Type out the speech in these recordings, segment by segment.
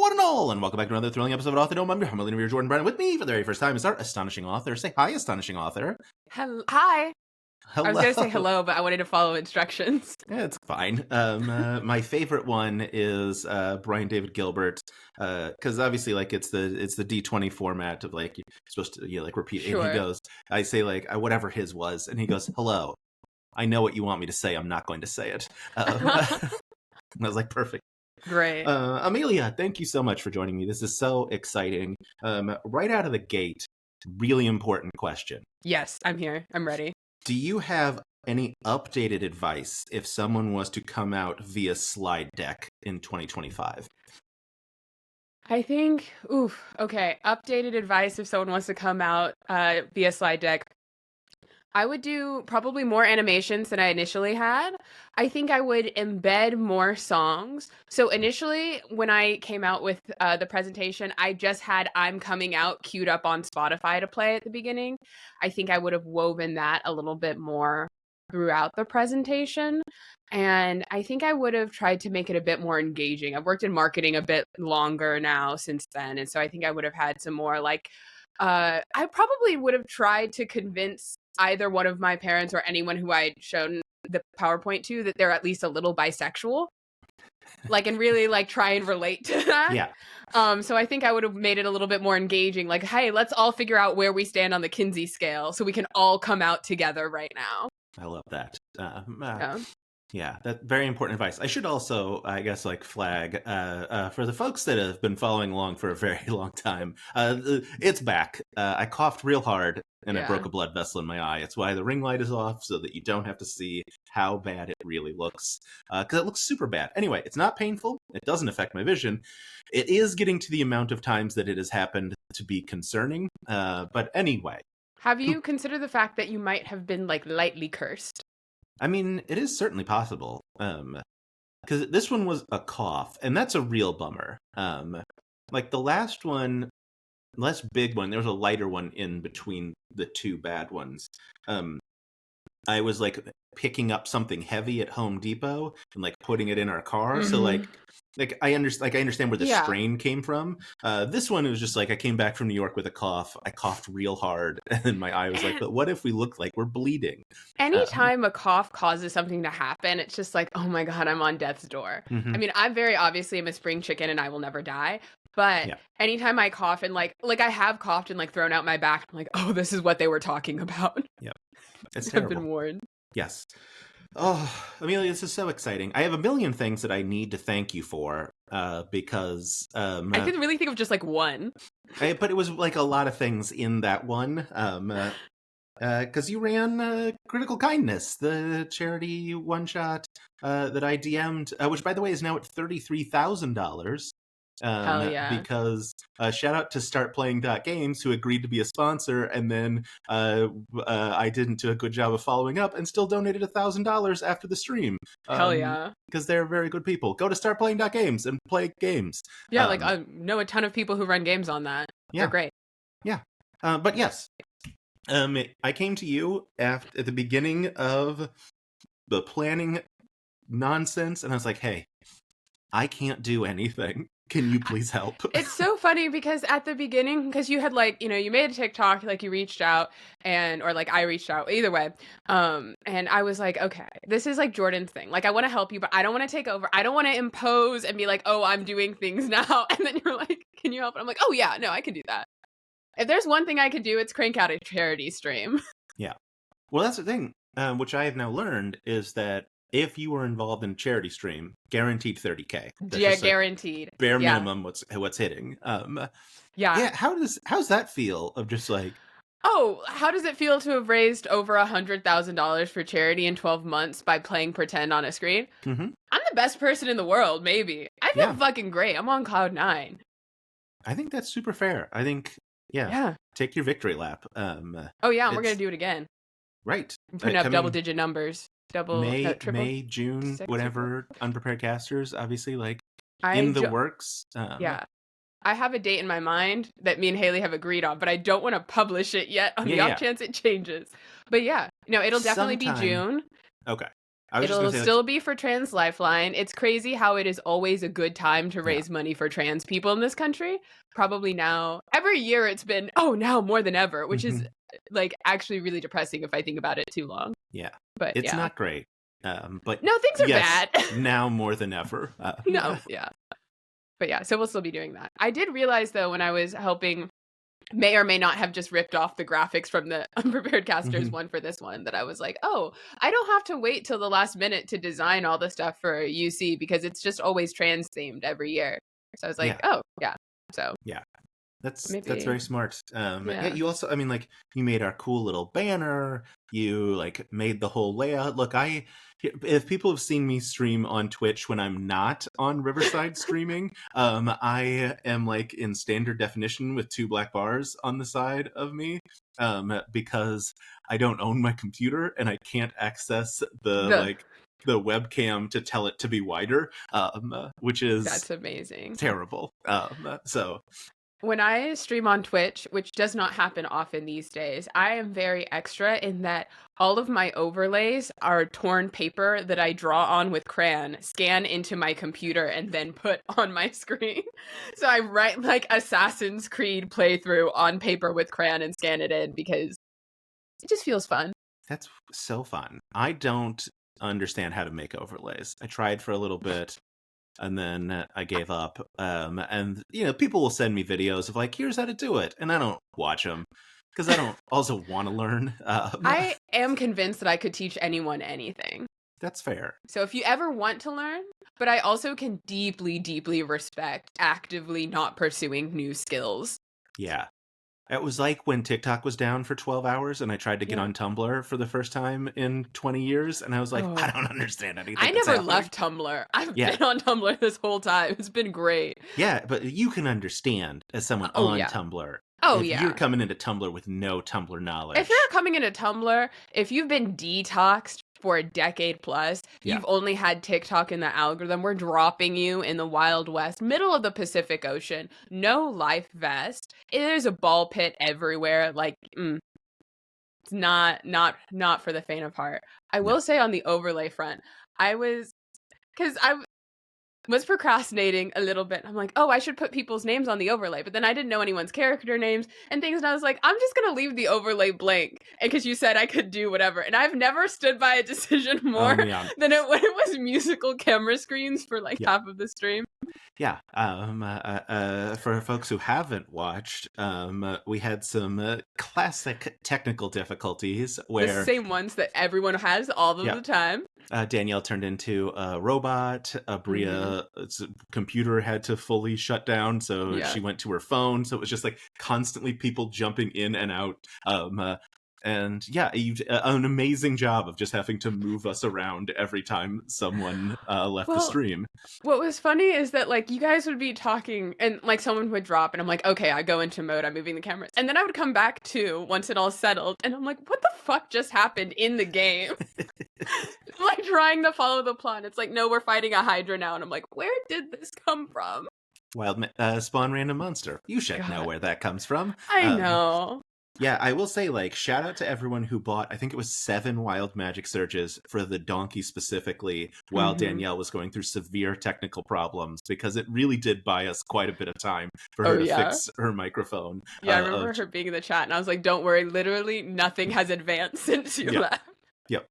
one and all, and welcome back to another thrilling episode of Author Dome. I'm your humble Jordan Brennan. With me for the very first time is our astonishing author. Say hi, astonishing author. Hi. Hello. I was going to say hello, but I wanted to follow instructions. Yeah, it's fine. My favorite one is Brian David Gilbert, because obviously, like, it's the D20 format of, like, you're supposed to like repeat. Sure. And he goes, I say, like, whatever his was, and he goes, hello. I know what you want me to say. I'm not going to say it. I was like, perfect. Great. Amelia, thank you so much for joining me. This is so exciting. Right out of the gate, really important question. Yes, I'm here. I'm ready. Do you have any updated advice if someone was to come out via slide deck in 2025? I think, okay. Updated advice if someone wants to come out via slide deck. I would do probably more animations than I initially had. I think I would embed more songs. So initially, when I came out with the presentation, I just had I'm Coming Out queued up on Spotify to play at the beginning. I think I would have woven that a little bit more throughout the presentation. And I think I would have tried to make it a bit more engaging. I've worked in marketing a bit longer now since then. And so I think I would have had some more like, I probably would have tried to convince either one of my parents or anyone who I'd shown the PowerPoint to that they're at least a little bisexual, like, and really like try and relate to that. Yeah. So I think I would have made it a little bit more engaging. Like, hey, let's all figure out where we stand on the Kinsey scale so we can all come out together right now. I love that. Yeah, that's very important advice. I should also, I guess, like flag for the folks that have been following along for a very long time. It's back. I coughed real hard and I broke a blood vessel in my eye. It's why the ring light is off so that you don't have to see how bad it really looks. Because it looks super bad. Anyway, it's not painful. It doesn't affect my vision. It is getting to the amount of times that it has happened to be concerning. But anyway. Have you considered the fact that you might have been like lightly cursed? I mean, it is certainly possible, because this one was a cough, and that's a real bummer. Like the last one, less big one, there was a lighter one in between the two bad ones. I was like picking up something heavy at Home Depot and like putting it in our car, Mm-hmm. so like I understand where the strain came from. This one was just like I came back from New York with a cough. I coughed real hard, and then my eye was like, "But what if we look like we're bleeding?" Anytime a cough causes something to happen, it's just like, oh my God, I'm on death's door. Mm-hmm. I mean, I'm very obviously I'm a spring chicken and I will never die. But anytime I cough and like I have coughed and like thrown out my back, I'm like, oh, this is what they were talking about. Yeah, it's I've terrible. been warned. Yes. Oh, Amelia, this is so exciting. I have a million things that I need to thank you for, because I can really think of just like one. But it was like a lot of things in that one. Because you ran Critical Kindness, the charity one shot that I DM'd, which by the way is now at $33,000. Hell yeah. Because shout out to StartPlaying.Games who agreed to be a sponsor, and then I didn't do a good job of following up and still donated $1,000 after the stream. Hell yeah. Because they're very good people. Go to StartPlaying.Games and play games. Yeah, like I know a ton of people who run games on that. Yeah. They're great. Yeah. But yes, I came to you at the beginning of the planning nonsense, and I was like, hey, I can't do anything. Can you please help? It's so funny because at the beginning, because you had like, you made a TikTok, like you reached out or like I reached out, either way. And I was like, okay, this is like Jordan's thing. Like, I want to help you, but I don't want to take over. I don't want to impose and be like, oh, I'm doing things now. And then you're like, can you help? And I'm like, oh yeah, no, I can do that. If there's one thing I could do, it's crank out a charity stream. Yeah. Well, that's the thing, which I have now learned is that if you were involved in a charity stream, guaranteed $30K. Yeah, guaranteed. Bare minimum what's hitting. Yeah. How's that feel of just like, oh, how does it feel to have raised over $100,000 for charity in 12 months by playing pretend on a screen? Mm-hmm. I'm the best person in the world, maybe. I feel fucking great. I'm on cloud 9. I think that's super fair. I think, take your victory lap. Oh yeah, and we're gonna do it again. Right. I'm putting up double-digit numbers. May, June, whatever. Unprepared Casters, obviously, like in the works. Yeah. I have a date in my mind that me and Haley have agreed on, but I don't want to publish it yet on the off chance it changes. But yeah, no, it'll definitely be June. Okay. I was just It'll gonna say, still be for Trans Lifeline. It's crazy how it is always a good time to raise money for trans people in this country. Probably now, every year it's been, now more than ever, which is like actually really depressing if I think about it too long. Yeah. But it's not great. But no, things are yes, bad. now more than ever. No, yeah. But yeah, so we'll still be doing that. I did realize though, when I was helping, may or may not have just ripped off the graphics from the Unprepared Casters one for this one, that I was like, oh, I don't have to wait till the last minute to design all the stuff for UC because it's just always trans themed every year. So I was like, oh, yeah. So yeah. That's maybe, very smart. You also, I mean, like, you made our cool little banner. You like made the whole layout. Look, if people have seen me stream on Twitch when I'm not on Riverside streaming, I am like in standard definition with 2 black bars on the side of me, because I don't own my computer and I can't access the webcam to tell it to be wider, which is that's amazing. terrible. So when I stream on Twitch, which does not happen often these days, I am very extra in that all of my overlays are torn paper that I draw on with crayon, scan into my computer, and then put on my screen. So I write like Assassin's Creed playthrough on paper with crayon and scan it in because it just feels fun. That's so fun. I don't understand how to make overlays. I tried for a little bit, and then I gave up. And people will send me videos of like, here's how to do it, and I don't watch them because I don't also want to learn. I am convinced that I could teach anyone anything. That's fair. So if you ever want to learn, but I also can deeply, deeply respect actively not pursuing new skills. Yeah. It was like when TikTok was down for 12 hours and I tried to get on Tumblr for the first time in 20 years. And I was like, I don't understand anything. I never left Tumblr. I've been on Tumblr this whole time. It's been great. Yeah, but you can understand as someone on Tumblr. Oh, if you're coming into Tumblr with no Tumblr knowledge. If you're coming into Tumblr, if you've been detoxed for a decade plus, you've only had TikTok in the algorithm, we're dropping you in the Wild West, middle of the Pacific Ocean, no life vest. There's a ball pit everywhere. Like, it's not for the faint of heart. I will say on the overlay front, I was procrastinating a little bit. I'm like, oh, I should put people's names on the overlay, but then I didn't know anyone's character names and things, and I was like, I'm just gonna leave the overlay blank, and because you said I could do whatever, and I've never stood by a decision more than when it was musical camera screens for like half of the stream. Yeah. For folks who haven't watched, we had some classic technical difficulties where the same ones that everyone has all of the time. Danielle turned into a robot. Bria's computer had to fully shut down, so she went to her phone. So it was just like constantly people jumping in and out. And you did an amazing job of just having to move us around every time someone left the stream. What was funny is that like you guys would be talking and like someone would drop and I'm like, okay, I go into mode, I'm moving the cameras. And then I would come back to once it all settled and I'm like, what the fuck just happened in the game? I'm like trying to follow the plot. It's like, no, we're fighting a Hydra now. And I'm like, where did this come from? Wild spawn random monster. You should know where that comes from. I know. Yeah, I will say, like, shout out to everyone who bought, I think it was 7 Wild Magic Surges for the donkey specifically, while Danielle was going through severe technical problems, because it really did buy us quite a bit of time for her to fix her microphone. Yeah, I remember her being in the chat, and I was like, don't worry, literally nothing has advanced since you left. Yep.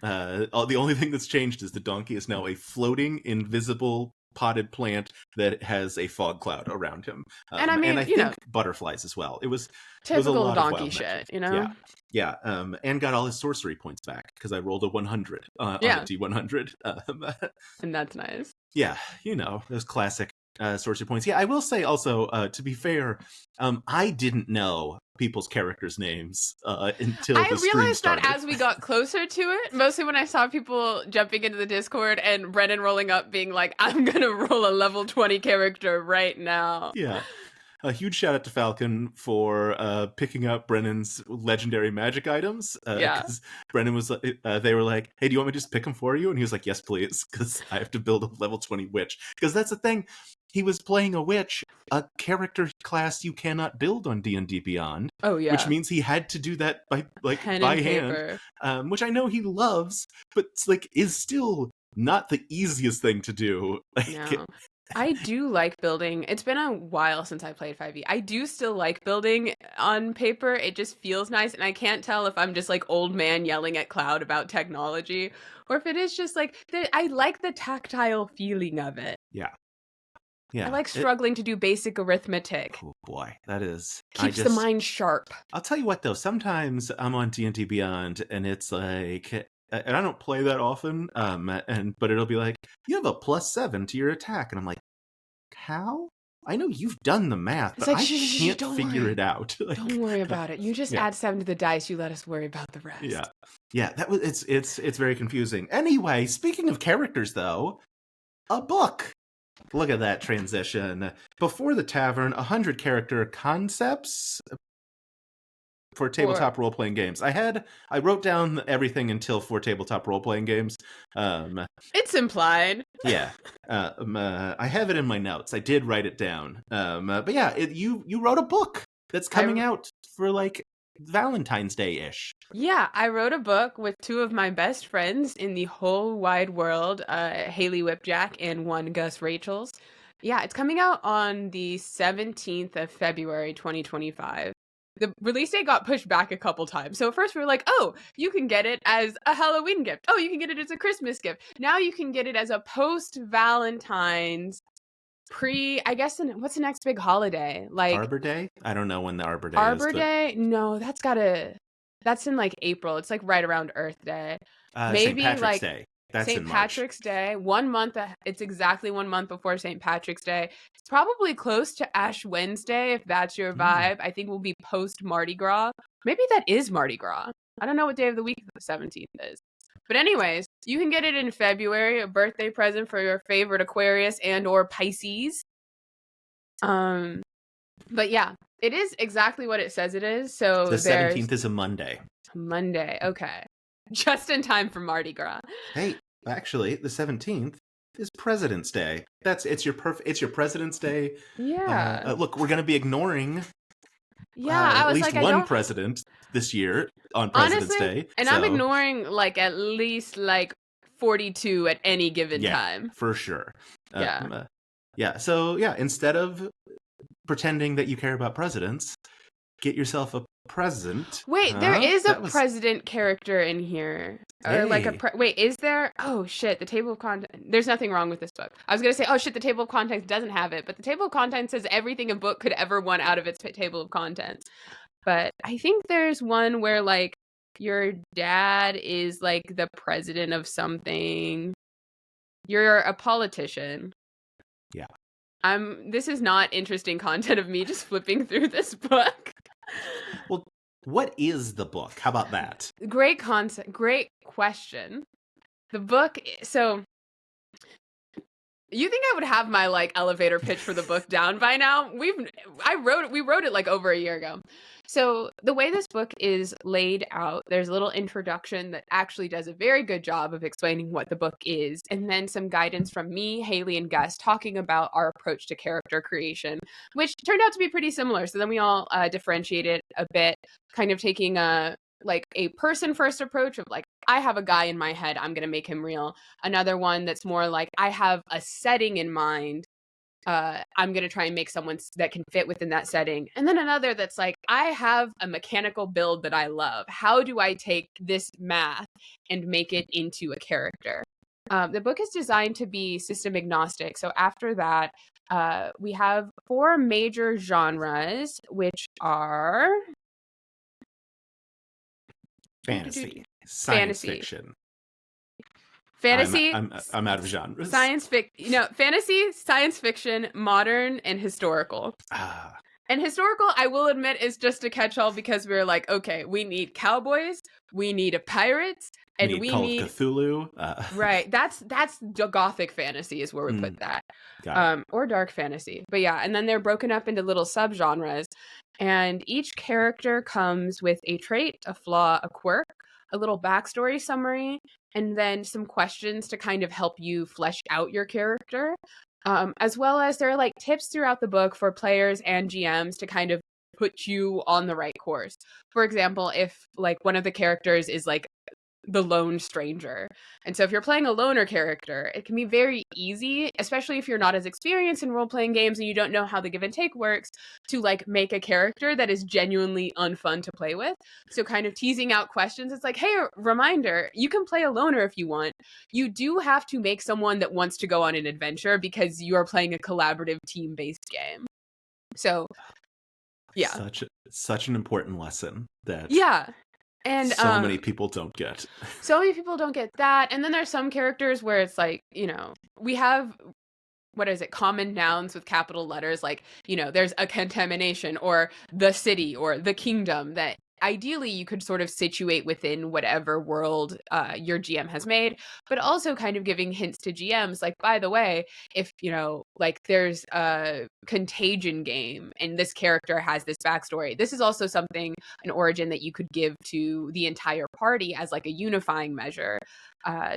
The only thing that's changed is the donkey is now a floating, invisible potted plant that has a fog cloud around him, and I mean, and I think butterflies as well. It was typical donkey shit, you know. Yeah. And got all his sorcery points back because I rolled a 100 on a D100, and that's nice. Yeah, those classic sorcery points. Yeah, I will say also, to be fair, I didn't know people's characters' names until the stream started. I realized that as we got closer to it, mostly when I saw people jumping into the Discord and Brennan rolling up being like, I'm gonna roll a level 20 character right now. Yeah. A huge shout out to Falcon for picking up Brennan's legendary magic items. Because Brennan was, they were like, hey, do you want me to just pick them for you? And he was like, yes, please, because I have to build a level 20 witch. Because that's the thing. he was playing a witch, a character class you cannot build on D&D Beyond. Oh yeah. Which means he had to do that by Pen by and hand, paper. which I know he loves, but like is still not the easiest thing to do. No. I do like building. It's been a while since I played 5e. I do still like building on paper. It just feels nice, and I can't tell if I'm just like old man yelling at cloud about technology, or if it is just like I like the tactile feeling of it. Yeah. I like struggling to do basic arithmetic. Oh boy, that is keeps the mind sharp. I'll tell you what though, sometimes I'm on D&D Beyond and it's like, and I don't play that often, but it'll be like, you have a +7 to your attack, and I'm like, how? I know you've done the math, but I can't figure it out. Don't worry about it. You just add 7 to the dice. You let us worry about the rest. Yeah. That was it's very confusing. Anyway, speaking of characters, though, a book. Look at that transition. Before the Tavern, 100 character concepts for tabletop role-playing games. I wrote down everything until for tabletop role-playing games. It's implied. Yeah. I have it in my notes. I did write it down. But yeah, you wrote a book that's coming out for like Valentine's Day-ish. Yeah, I wrote a book with 2 of my best friends in the whole wide world, Haley Whipjack and one Gus Rachels. Yeah, it's coming out on the 17th of February, 2025. The release date got pushed back a couple times. So at first we were like, oh, you can get it as a Halloween gift. Oh, you can get it as a Christmas gift. Now you can get it as a post-Valentine's I guess, what's the next big holiday? Like Arbor Day? I don't know when the Arbor Day is. Arbor Day? No, that's in like April. It's like right around Earth Day. Maybe St. Patrick's Day. That's St. Patrick's Day, 1 month. It's exactly 1 month before St. Patrick's Day. It's probably close to Ash Wednesday, if that's your vibe. I think we'll be post Mardi Gras. Maybe that is Mardi Gras. I don't know what day of the week the 17th is. But anyways, you can get it in February, a birthday present for your favorite Aquarius and or Pisces. But yeah, it is exactly what it says it is. So the 17th is a Monday. Monday, okay. Just in time for Mardi Gras. Hey, actually, the 17th is President's Day. It's your President's Day. Yeah. Look, we're gonna be ignoring at least one president this year on President's Day. And I'm ignoring like at least like 42 at any given time. For sure. So instead of pretending that you care about presidents, get yourself a present. Wait, there is a president character in here. Or like wait, is there? Oh shit, the table of contents. There's nothing wrong with this book. I was going to say, oh shit, the table of contents doesn't have it, but the table of contents says everything a book could ever want out of its table of contents. But I think there's one where like your dad is like the president of something. You're a politician. Yeah. This is not interesting content of me just flipping through this book. Well, what is the book? How about that? Great concept. Great question. The book. So you think I would have my like elevator pitch for the book down by now? We wrote it like over a year ago. So the way this book is laid out, there's a little introduction that actually does a very good job of explaining what the book is, and then some guidance from me, Haley, and Gus talking about our approach to character creation, which turned out to be pretty similar. So then we all differentiated a bit, kind of taking a person first approach of like, I have a guy in my head, I'm going to make him real. Another one that's more like, I have a setting in mind. I'm going to try and make someone that can fit within that setting. And then another that's like, I have a mechanical build that I love. How do I take this math and make it into a character? The book is designed to be system agnostic. So after that, we have 4 major genres, which are fantasy, science fiction. Fantasy. I'm out of genres. Fantasy, science fiction, modern, and historical. And historical, I will admit, is just a catch-all because we're like, okay, we need cowboys, we need pirates, and we need Cthulhu. Right. That's gothic fantasy is where we put that. Or dark fantasy. But yeah, and then they're broken up into little subgenres, and each character comes with a trait, a flaw, a quirk, a little backstory summary, and then some questions to kind of help you flesh out your character. As well as there are like tips throughout the book for players and GMs to kind of put you on the right course. For example, if like one of the characters is like the lone stranger. And so if you're playing a loner character, it can be very easy, especially if you're not as experienced in role-playing games and you don't know how the give and take works, to like make a character that is genuinely unfun to play with. So kind of teasing out questions. It's like, hey, reminder, you can play a loner if you want. You do have to make someone that wants to go on an adventure because you are playing a collaborative team-based game. So yeah. Such an important lesson that and so many people don't get. So many people don't get that. And then there's some characters where it's like, you know, we have, what is it, common nouns with capital letters, like, you know, there's a contamination or the city or the kingdom that ideally you could sort of situate within whatever world your GM has made, but also kind of giving hints to GMs, like, by the way, if, you know, like there's a contagion game and this character has this backstory, this is also something, an origin that you could give to the entire party as like a unifying measure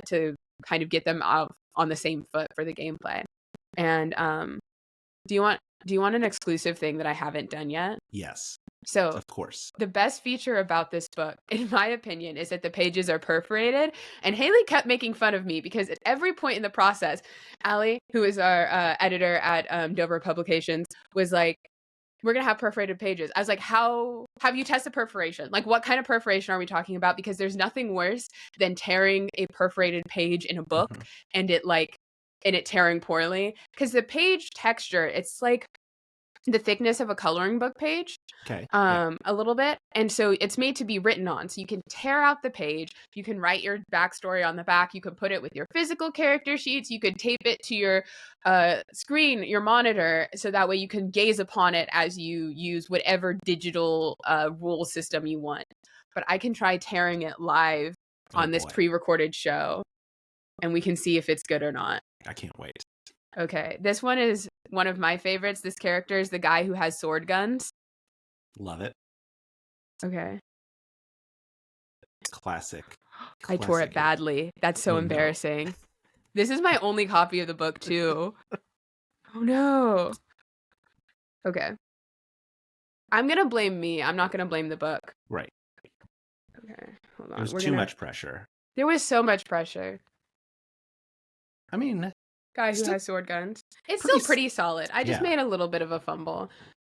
to kind of get them on the same foot for the gameplay. And do you want an exclusive thing that I haven't done yet? Yes. So, of course. The best feature about this book, in my opinion, is that the pages are perforated. And Haley kept making fun of me because at every point in the process, Allie, who is our editor at Dover Publications, was like, we're going to have perforated pages. I was like, how have you tested perforation? Like, what kind of perforation are we talking about? Because there's nothing worse than tearing a perforated page in a book and it tearing poorly. Because the page texture, it's like the thickness of a coloring book page, a little bit. And so it's made to be written on. So you can tear out the page. You can write your backstory on the back. You can put it with your physical character sheets. You could tape it to your screen, your monitor, so that way you can gaze upon it as you use whatever digital rule system you want. But I can try tearing it live on this pre-recorded show, and we can see if it's good or not. I can't wait. Okay, this one is one of my favorites. This character is the guy who has sword guns. Love it. Okay. Classic. I tore it badly. That's so embarrassing. No. This is my only copy of the book, too. Oh, no. Okay. I'm going to blame me. I'm not going to blame the book. Right. Okay, hold on. There's too much pressure. There was so much pressure. I mean... Guy who has sword guns. It's still pretty solid. I just made a little bit of a fumble.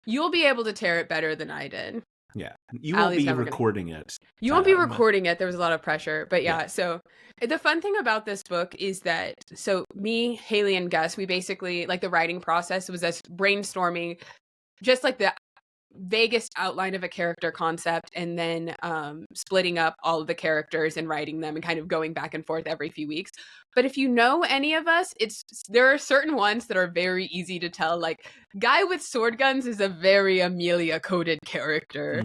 You'll be able to tear it better than I did. Yeah. You won't be recording it. You won't be recording it. There was a lot of pressure. But yeah, so the fun thing about this book is that, so me, Haley, and Gus, we basically, like the writing process was us brainstorming just like the vaguest outline of a character concept and then splitting up all of the characters and writing them and kind of going back and forth every few weeks. But if you know any of us, there are certain ones that are very easy to tell. Like, guy with sword guns is a very Amelia coded character.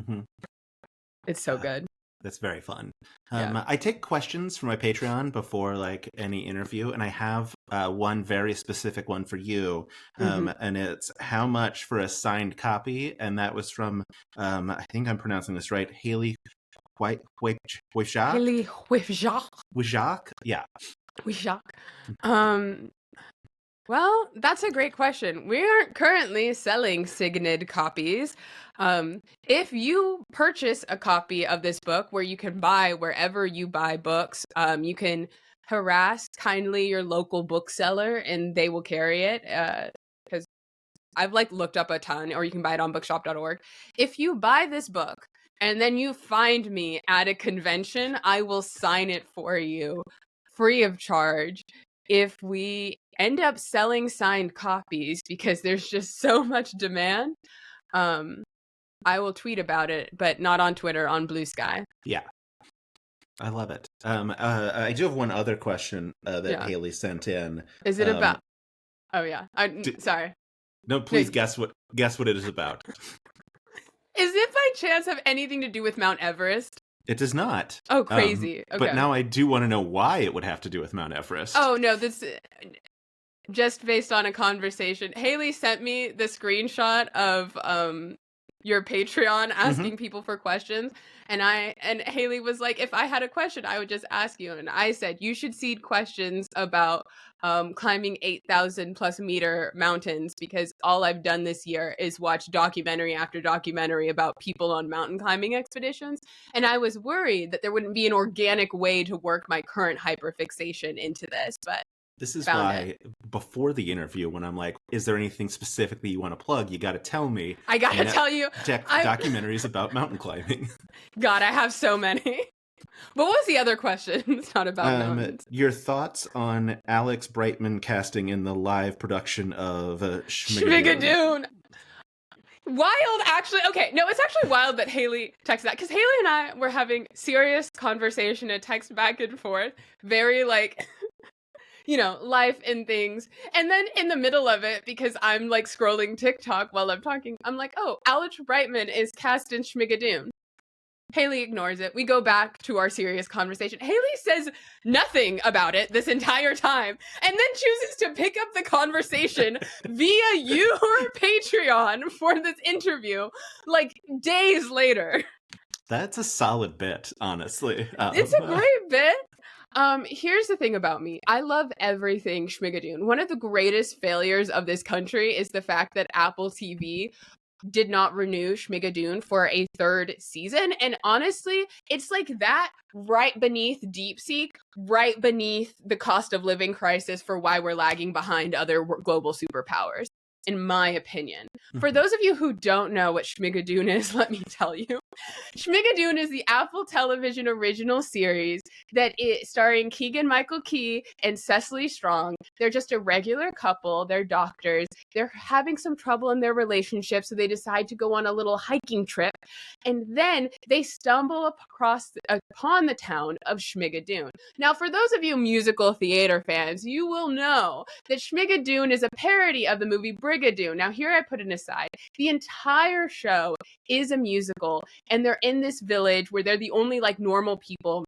It's so good. That's very fun. I take questions from my Patreon before like any interview, and I have one very specific one for you, and it's how much for a signed copy, and that was from I think I'm pronouncing this right, Haley Wifjak. Haley Wifjak. Yeah. Wifjak. Well, that's a great question. We aren't currently selling Signed copies. If you purchase a copy of this book, where you can buy wherever you buy books, you can harass kindly your local bookseller and they will carry it. Because I've like looked up a ton, or you can buy it on bookshop.org. If you buy this book and then you find me at a convention, I will sign it for you free of charge. If we end up selling signed copies because there's just so much demand, I will tweet about it, but not on Twitter, on Blue Sky. Yeah. I love it. I do have one other question that Haley sent in. Is it about... Oh, yeah. Sorry. No, please guess what it is about. Is it by chance have anything to do with Mount Everest? It does not. Oh, crazy. Okay. But now I do want to know why it would have to do with Mount Everest. Oh, no, this just based on a conversation. Haley sent me the screenshot of your Patreon asking people for questions. And Haley was like, if I had a question, I would just ask you. And I said, you should seed questions about climbing 8,000 plus meter mountains, because all I've done this year is watch documentary after documentary about people on mountain climbing expeditions. And I was worried that there wouldn't be an organic way to work my current hyperfixation into this, but this is why before the interview, when I'm like, is there anything specifically you want to plug? You got to tell me. I got to tell you. Documentaries about mountain climbing. God, I have so many. What was the other question? It's not about mountains. Your thoughts on Alex Brightman casting in the live production of Schmigadoon. Wild, actually. Okay, no, it's actually wild that Haley texted that, because Haley and I were having serious conversation and text back and forth, very like, life and things. And then in the middle of it, because I'm like scrolling TikTok while I'm talking, I'm like, oh, Alex Brightman is cast in Schmigadoon. Haley ignores it. We go back to our serious conversation. Haley says nothing about it this entire time, and then chooses to pick up the conversation via your Patreon for this interview, like days later. That's a solid bit, honestly. It's a great bit. Here's the thing about me. I love everything Schmigadoon. One of the greatest failures of this country is the fact that Apple TV did not renew Schmigadoon for a third season. And honestly, it's like that right beneath DeepSeek, right beneath the cost of living crisis for why we're lagging behind other global superpowers, in my opinion. For those of you who don't know what Schmigadoon is, let me tell you. Schmigadoon is the Apple Television original series that is starring Keegan-Michael Key and Cecily Strong. They're just a regular couple. They're doctors. They're having some trouble in their relationship, so they decide to go on a little hiking trip. And then they stumble upon the town of Schmigadoon. Now, for those of you musical theater fans, you will know that Schmigadoon is a parody of the movie Brigadoon. Now, here I put an aside. The entire show is a musical, and they're in this village where they're the only like normal people,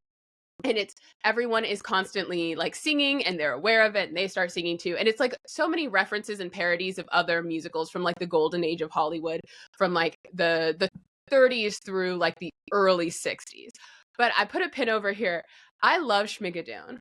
and it's everyone is constantly like singing, and they're aware of it, and they start singing too. And it's like so many references and parodies of other musicals from like the golden age of Hollywood, from like the 30s through like the early 60s. But I put a pin over here. I love Schmigadoon.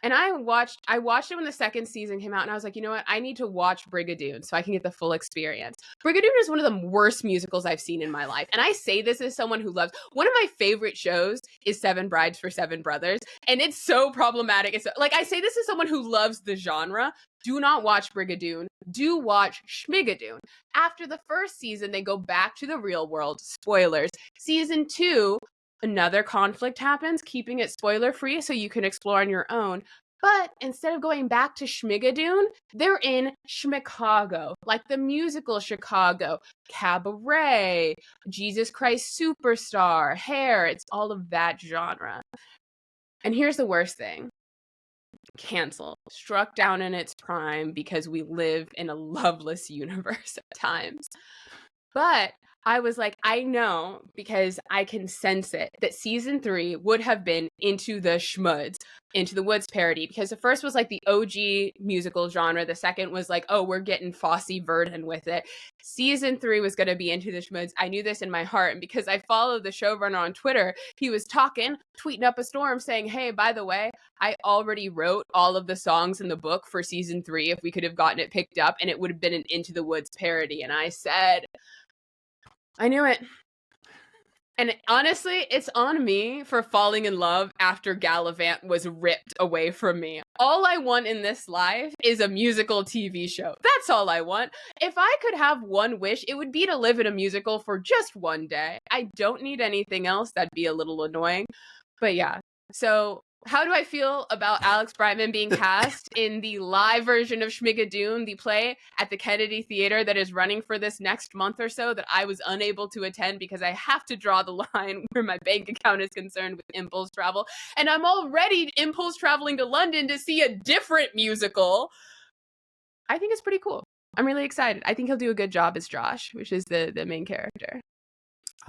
And I watched it when the second season came out, and I was like, you know what? I need to watch Brigadoon so I can get the full experience. Brigadoon is one of the worst musicals I've seen in my life. And I say this as someone who loves, one of my favorite shows is Seven Brides for Seven Brothers. And it's so problematic. It's like, I say this as someone who loves the genre. Do not watch Brigadoon. Do watch Schmigadoon. After the first season, they go back to the real world. Spoilers. Season 2, another conflict happens, keeping it spoiler free so you can explore on your own. But instead of going back to Schmigadoon, they're in Schmicago, like the musical Chicago, Cabaret, Jesus Christ Superstar, Hair. It's all of that genre. And here's the worst thing. Canceled. Struck down in its prime because we live in a loveless universe at times. But I was like, I know, because I can sense it, that season 3 would have been Into the Schmuds, Into the Woods parody, because the first was like the OG musical genre. The second was like, oh, we're getting Fosse Verdon with it. Season 3 was going to be Into the Schmuds. I knew this in my heart. And because I followed the showrunner on Twitter, he was tweeting up a storm saying, hey, by the way, I already wrote all of the songs in the book for season 3 if we could have gotten it picked up, and it would have been an Into the Woods parody. And I said, I knew it. And honestly, it's on me for falling in love after Gallivant was ripped away from me. All I want in this life is a musical TV show. That's all I want. If I could have one wish, it would be to live in a musical for just one day. I don't need anything else. That'd be a little annoying. But yeah, so how do I feel about Alex Brightman being cast in the live version of Schmigadoon, the play at the Kennedy Theater that is running for this next month or so that I was unable to attend because I have to draw the line where my bank account is concerned with impulse travel. And I'm already impulse traveling to London to see a different musical. I think it's pretty cool. I'm really excited. I think he'll do a good job as Josh, which is the main character.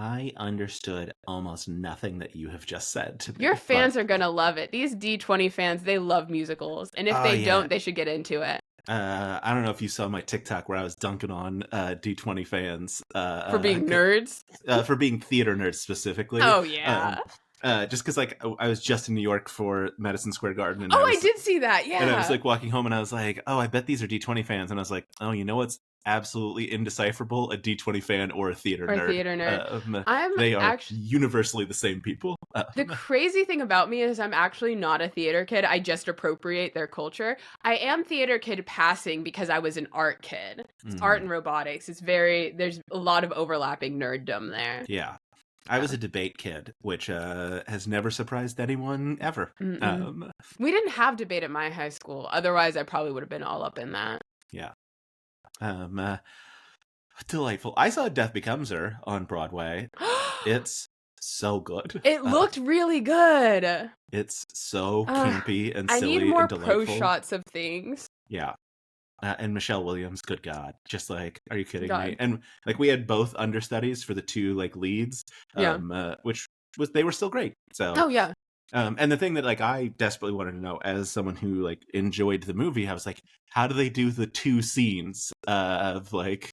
I understood almost nothing that you have just said to me. Your fans are going to love it. These D20 fans, they love musicals. And if they don't, they should get into it. I don't know if you saw my TikTok where I was dunking on D20 fans For being nerds? for being theater nerds specifically. Oh, yeah. Just because like I was just in New York for Madison Square Garden, and Oh, I did see that. Yeah. and I was like walking home, and I was like, oh, I bet these are D20 fans, and I was like, oh, you know what's absolutely indecipherable? A D20 fan or a theater nerd. They are universally the same people. The crazy thing about me is I'm actually not a theater kid. I just appropriate their culture. I am theater kid passing because I was an art kid. It's art and robotics. There's a lot of overlapping nerddom there. Yeah. I was a debate kid, which has never surprised anyone ever. We didn't have debate at my high school. Otherwise, I probably would have been all up in that. Yeah. Delightful. I saw Death Becomes Her on Broadway. It's so good. It looked really good. It's so campy and silly and delightful. I need more pro shots of things. Yeah. And Michelle Williams, good God. Just like, are you kidding me? And like we had both understudies for the two like leads, which was, they were still great. So, oh yeah. And the thing that like I desperately wanted to know as someone who like enjoyed the movie, I was like, how do they do the two scenes of like?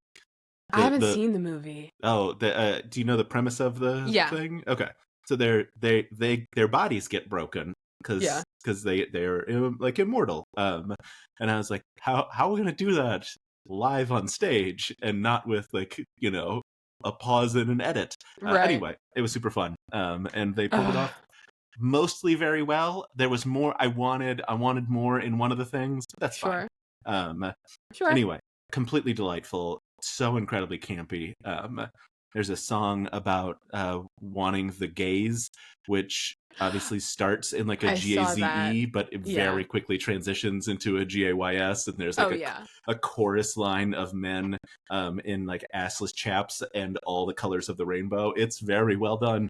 I haven't seen the movie. Oh, do you know the premise of the thing? Okay, so their bodies get broken because they're like immortal. And I was like, how are we gonna do that live on stage and not with like a pause and an edit? Anyway, it was super fun. And they pulled it off mostly very well. There was more. I wanted more in one of the things, but that's fine. Sure. Anyway, completely delightful. So incredibly campy. There's a song about wanting the gaze, which obviously starts in like a G-A-Z-E, but it very quickly transitions into a G-A-Y-S, and there's like a chorus line of men in like assless chaps and all the colors of the rainbow. It's very well done.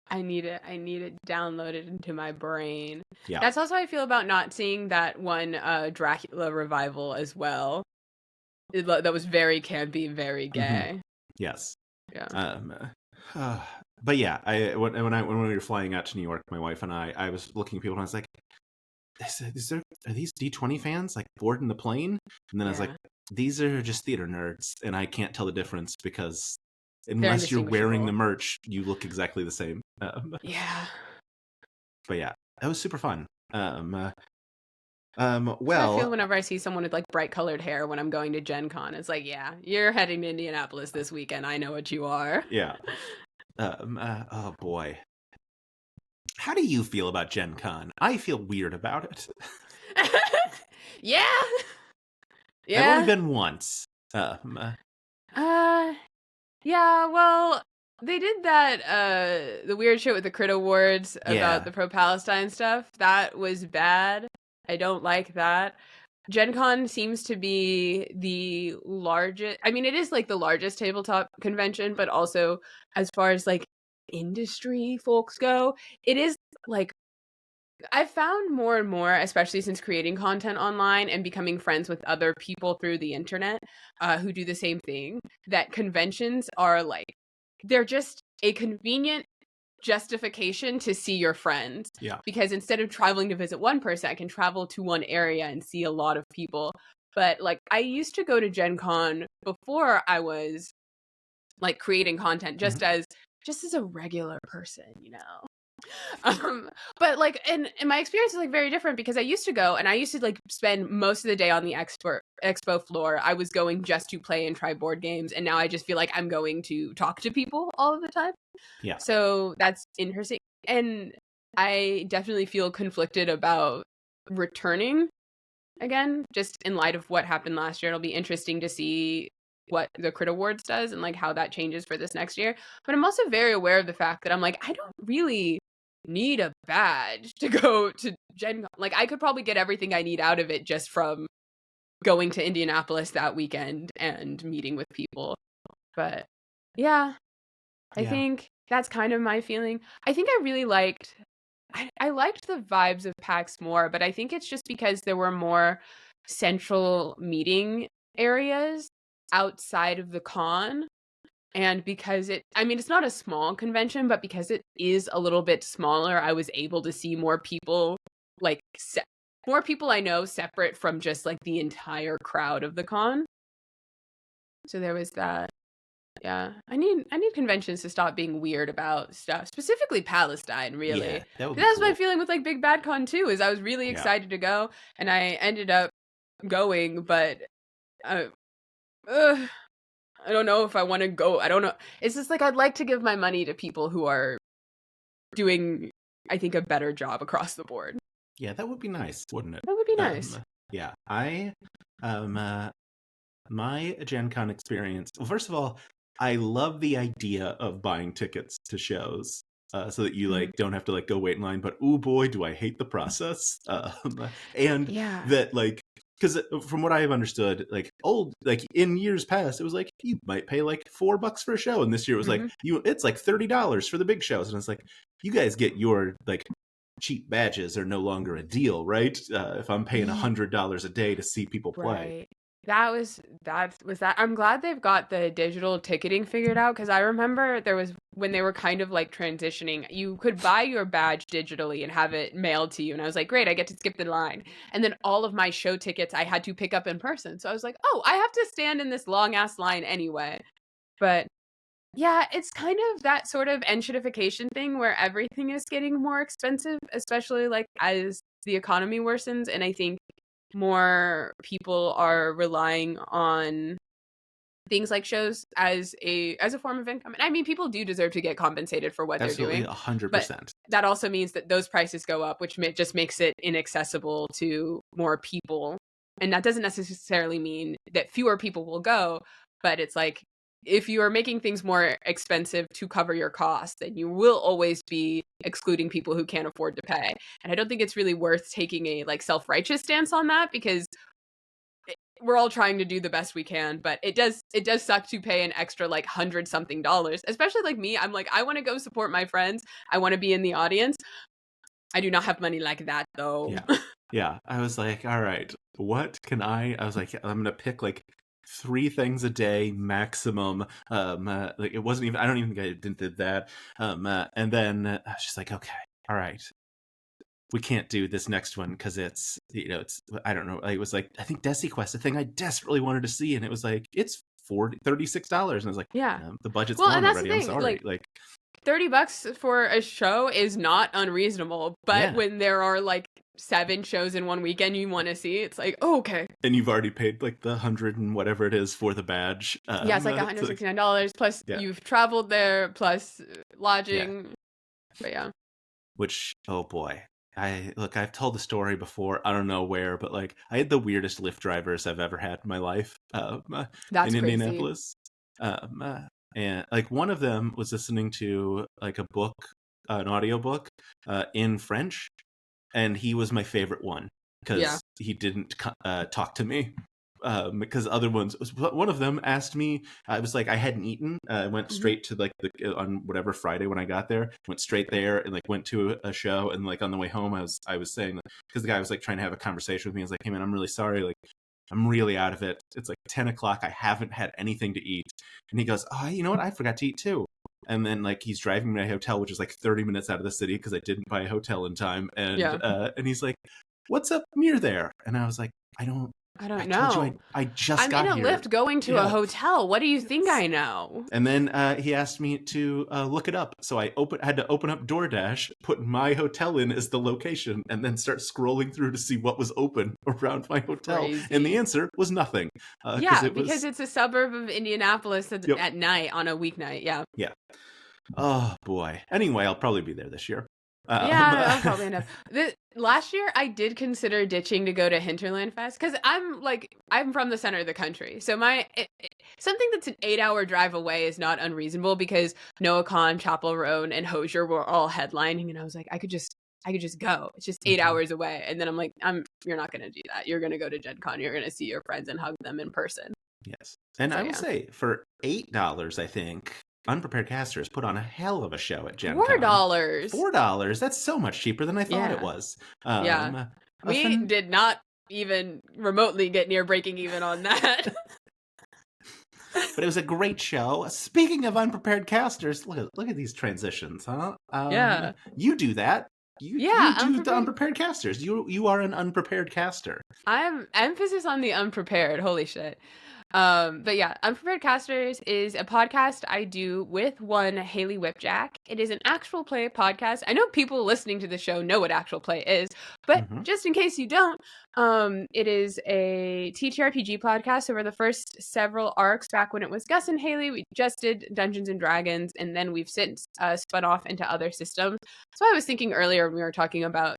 I need it downloaded into my brain. Yeah. That's also how I feel about not seeing that one Dracula revival as well. That was very campy, very gay. Yes. Yeah. But yeah, when we were flying out to New York, my wife and I was looking at people and I was like, are these D20 fans like boarding the plane? And then I was like, these are just theater nerds, and I can't tell the difference because unless you're wearing the merch, you look exactly the same. Yeah. But yeah, that was super fun. Well, I feel whenever I see someone with like bright colored hair when I'm going to Gen Con, it's like, yeah, you're heading to Indianapolis this weekend. I know what you are. Yeah. Oh boy. How do you feel about Gen Con? I feel weird about it. Yeah. I've only been once. Yeah, well, they did that the weird shit with the Crit Awards about the pro-Palestine stuff. That was bad. I don't like that. Gen Con seems to be the largest. I mean, it is like the largest tabletop convention, but also as far as like industry folks go, it is like I've found more and more, especially since creating content online and becoming friends with other people through the internet who do the same thing, that conventions are like, they're just a convenient justification to see your friends. Yeah. Because instead of traveling to visit one person, I can travel to one area and see a lot of people. But like I used to go to Gen Con before I was like creating content just as a regular person, but like and my experience is like very different because I used to go and I used to like spend most of the day on the expo floor. I was going just to play and try board games, and now I just feel like I'm going to talk to people all of the time. Yeah. So that's interesting, and I definitely feel conflicted about returning again, just in light of what happened last year. It'll be interesting to see what the Crit Awards does and like how that changes for this next year. But I'm also very aware of the fact that I'm like, I don't really need a badge to go to Gen Con. Like I could probably get everything I need out of it just from going to Indianapolis that weekend and meeting with people. But yeah, I think that's kind of my feeling. I think I really liked I liked the vibes of PAX more, but I think it's just because there were more central meeting areas outside of the con. And because it's not a small convention, but because it is a little bit smaller, I was able to see more people like more people I know separate from just like the entire crowd of the con. So there was that. Yeah, I need conventions to stop being weird about stuff, specifically Palestine, really. Yeah, that would be That's cool. my feeling with like Big Bad Con too, is I was really excited to go, and I ended up going, but I don't know if I want to go. I don't know. It's just like I'd like to give my money to people who are doing, I think, a better job across the board. Yeah, that would be nice, wouldn't it? That would be nice. Yeah, my Gen Con experience. Well, first of all, I love the idea of buying tickets to shows so that you like don't have to like go wait in line. But oh boy, do I hate the process. And that like because from what I have understood, like in years past, it was like you might pay like $4 for a show, and this year it was like it's like $30 for the big shows, and it's like you guys get your like cheap badges are no longer a deal, right? If I'm paying $100 a day to see people play. Right. That was that. I'm glad they've got the digital ticketing figured out, because I remember there was when they were kind of like transitioning, you could buy your badge digitally and have it mailed to you, and I was like, great, I get to skip the line. And then all of my show tickets I had to pick up in person, so I was like, oh, I have to stand in this long ass line anyway. But yeah, it's kind of that sort of enshittification thing where everything is getting more expensive, especially like as the economy worsens, and I think more people are relying on things like shows as a form of income. And I mean, people do deserve to get compensated for what they're doing. 100%. But that also means that those prices go up, which just makes it inaccessible to more people. And that doesn't necessarily mean that fewer people will go, but it's like, if you are making things more expensive to cover your costs, then you will always be excluding people who can't afford to pay. And I don't think it's really worth taking a like self-righteous stance on that, because we're all trying to do the best we can, but it does suck to pay an extra like $100-something, especially like me. I'm like, I want to go support my friends. I want to be in the audience. I do not have money like that though. Yeah. I was like, all right, what can I was like, I'm going to pick like 3 things a day maximum. Like it wasn't even, I don't even think I did that. And then I was just like, okay, all right, we can't do this next one because it's, it's, I don't know. It was like, I think Desi Quest, the thing I desperately wanted to see. And it was like, it's $36. And I was like, the budget's gone already. I'm sorry. Like $30 for a show is not unreasonable, but when there are like 7 shows in one weekend you want to see, it's like, oh, okay. And you've already paid like the 100 and whatever it is for the badge. It's like $169 plus you've traveled there plus lodging. But which, oh boy, I've told the story before. I don't know where, but like I had the weirdest Lyft drivers I've ever had in my life. That's in crazy. Indianapolis. And like one of them was listening to like a book, an audiobook in French. And he was my favorite one because he didn't talk to me. Because other ones, one of them asked me, I was like, I hadn't eaten. I went straight to like on whatever Friday when I got there, went straight there and like went to a show. And like on the way home, I was saying, because the guy was like trying to have a conversation with me. I was like, hey man, I'm really sorry. Like I'm really out of it. It's like 10 o'clock. I haven't had anything to eat. And he goes, oh, you know what? I forgot to eat too. And then like he's driving me to a hotel, which is like 30 minutes out of the city because I didn't buy a hotel in time. And and he's like, what's up near there? And I was like, I don't know. I just got here. I'm in a Lyft going to a hotel. What do you think I know? And then he asked me to look it up. So I had to open up DoorDash, put my hotel in as the location, and then start scrolling through to see what was open around my hotel. Crazy. And the answer was nothing. Because it's a suburb of Indianapolis at night on a weeknight. Yeah. Oh, boy. Anyway, I'll probably be there this year. I'll probably end up. Last year, I did consider ditching to go to Hinterland Fest because I'm from the center of the country, so something that's an 8-hour drive away is not unreasonable because NoahCon, Chapel Roan, and Hozier were all headlining, and I was like, I could just go. It's just 8 hours away, and then I'm like, you're not gonna do that. You're gonna go to Gen Con. You're gonna see your friends and hug them in person. Yes, and I will say for $8, I think. Unprepared Casters put on a hell of a show at Gen Con. $4. That's so much cheaper than I thought it was. We did not even remotely get near breaking even on that. But it was a great show. Speaking of Unprepared Casters, look at these transitions, huh? You do that. You do the Unprepared Casters. You are an unprepared caster. I'm emphasis on the unprepared. Holy shit. But yeah, Unprepared Casters is a podcast I do with one Haley Whipjack. It is an actual play podcast. I know people listening to the show know what actual play is, but just in case you don't, it is a TTRPG podcast over the first several arcs back when it was Gus and Haley. We just did Dungeons and Dragons, and then we've since spun off into other systems. So I was thinking earlier when we were talking about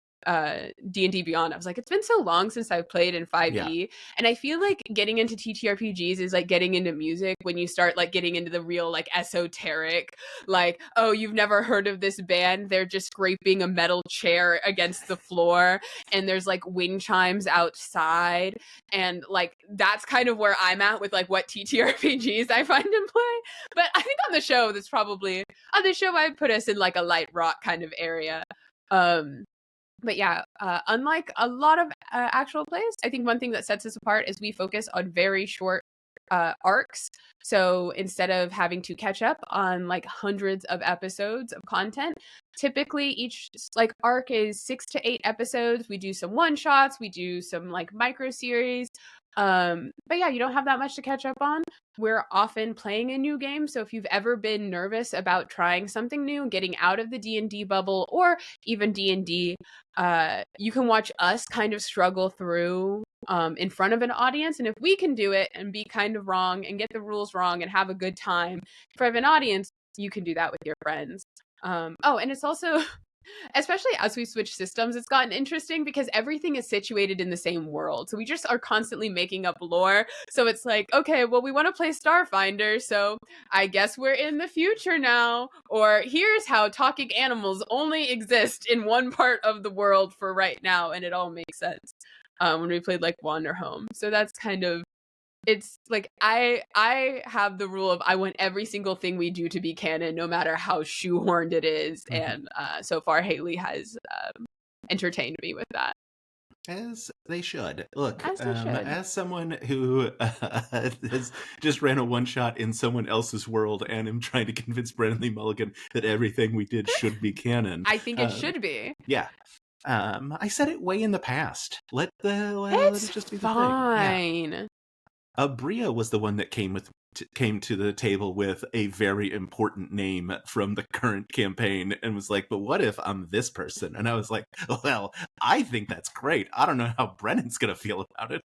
D&D Beyond, I was like, it's been so long since I've played in 5e, and I feel like getting into TTRPGs is like getting into music when you start like getting into the real like esoteric, like, oh, you've never heard of this band, they're just scraping a metal chair against the floor and there's like wind chimes outside, and like that's kind of where I'm at with like what TTRPGs I find in play. But I think on the show I'd put us in like a light rock kind of area. But yeah, unlike a lot of actual plays, I think one thing that sets us apart is we focus on very short arcs. So instead of having to catch up on like hundreds of episodes of content, typically each like arc is 6 to 8 episodes. We do some one shots, we do some like micro series. But yeah, you don't have that much to catch up on. We're often playing a new game, so if you've ever been nervous about trying something new, getting out of the D&D bubble, or even D&D, you can watch us kind of struggle through in front of an audience. And if we can do it and be kind of wrong and get the rules wrong and have a good time in front of an audience, you can do that with your friends. And it's also especially as we switch systems, it's gotten interesting because everything is situated in the same world. So we just are constantly making up lore. So it's like, okay, well, we want to play Starfinder, so I guess we're in the future now. Or here's how talking animals only exist in one part of the world for right now, and it all makes sense when we played like Wander Home. So that's kind of, it's like I have the rule of I want every single thing we do to be canon, no matter how shoehorned it is. And so far Haley has entertained me with that. As they should. Look, as someone who has just ran a one-shot in someone else's world and am trying to convince Brennan Lee Mulligan that everything we did should be canon. I think it should be. Yeah. I said it way in the past. Let it just be the thing. Yeah. Bria was the one that came to the table with a very important name from the current campaign and was like, but what if I'm this person? And I was like, well, I think that's great. I don't know how Brennan's gonna feel about it.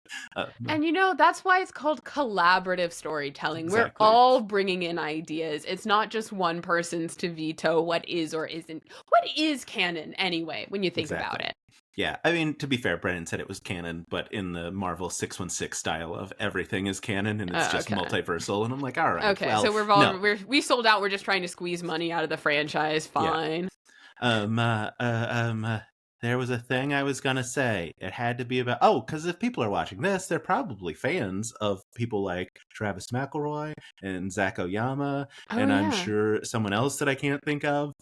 And that's why it's called collaborative storytelling. Exactly. We're all bringing in ideas. It's not just one person's to veto what is or isn't. What is canon anyway, when you think about it? Yeah, I mean, to be fair, Brennan said it was canon, but in the Marvel 616 style of everything is canon and it's just multiversal. And I'm like, all right. Okay, well, so we sold out. We're just trying to squeeze money out of the franchise. Fine. Yeah. There was a thing I was going to say. It had to be about, because if people are watching this, they're probably fans of people like Travis McElroy and Zach Oyama, I'm sure someone else that I can't think of,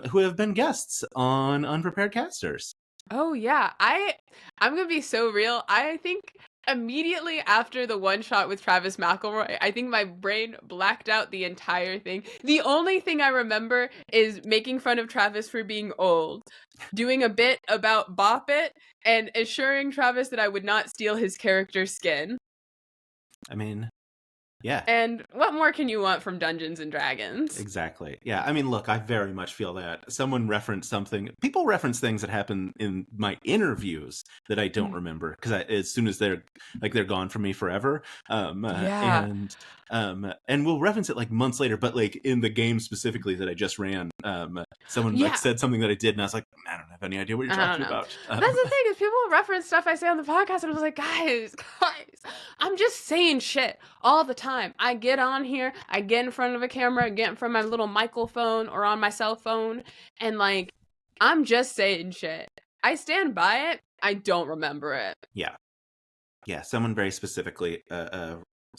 who have been guests on Unprepared Casters. Oh, yeah. I'm going to be so real. I think immediately after the one shot with Travis McElroy, I think my brain blacked out the entire thing. The only thing I remember is making fun of Travis for being old, doing a bit about Bop It, and assuring Travis that I would not steal his character's skin. I mean, yeah. And what more can you want from Dungeons and Dragons? Exactly. Yeah. I mean, look, I very much feel that someone referenced something. People reference things that happen in my interviews that I don't remember because as soon as they're gone from me forever. And we'll reference it like months later, but like in the game specifically that I just ran, someone like said something that I did, and I was like, I don't have any idea what you're talking about. That's the thing is people reference stuff I say on the podcast, and I was like, guys, I'm just saying shit all the time. I get on here, I get in front of a camera, I get in front of my little microphone or on my cell phone, and like, I'm just saying shit. I stand by it. I don't remember it. Yeah. Yeah. Someone very specifically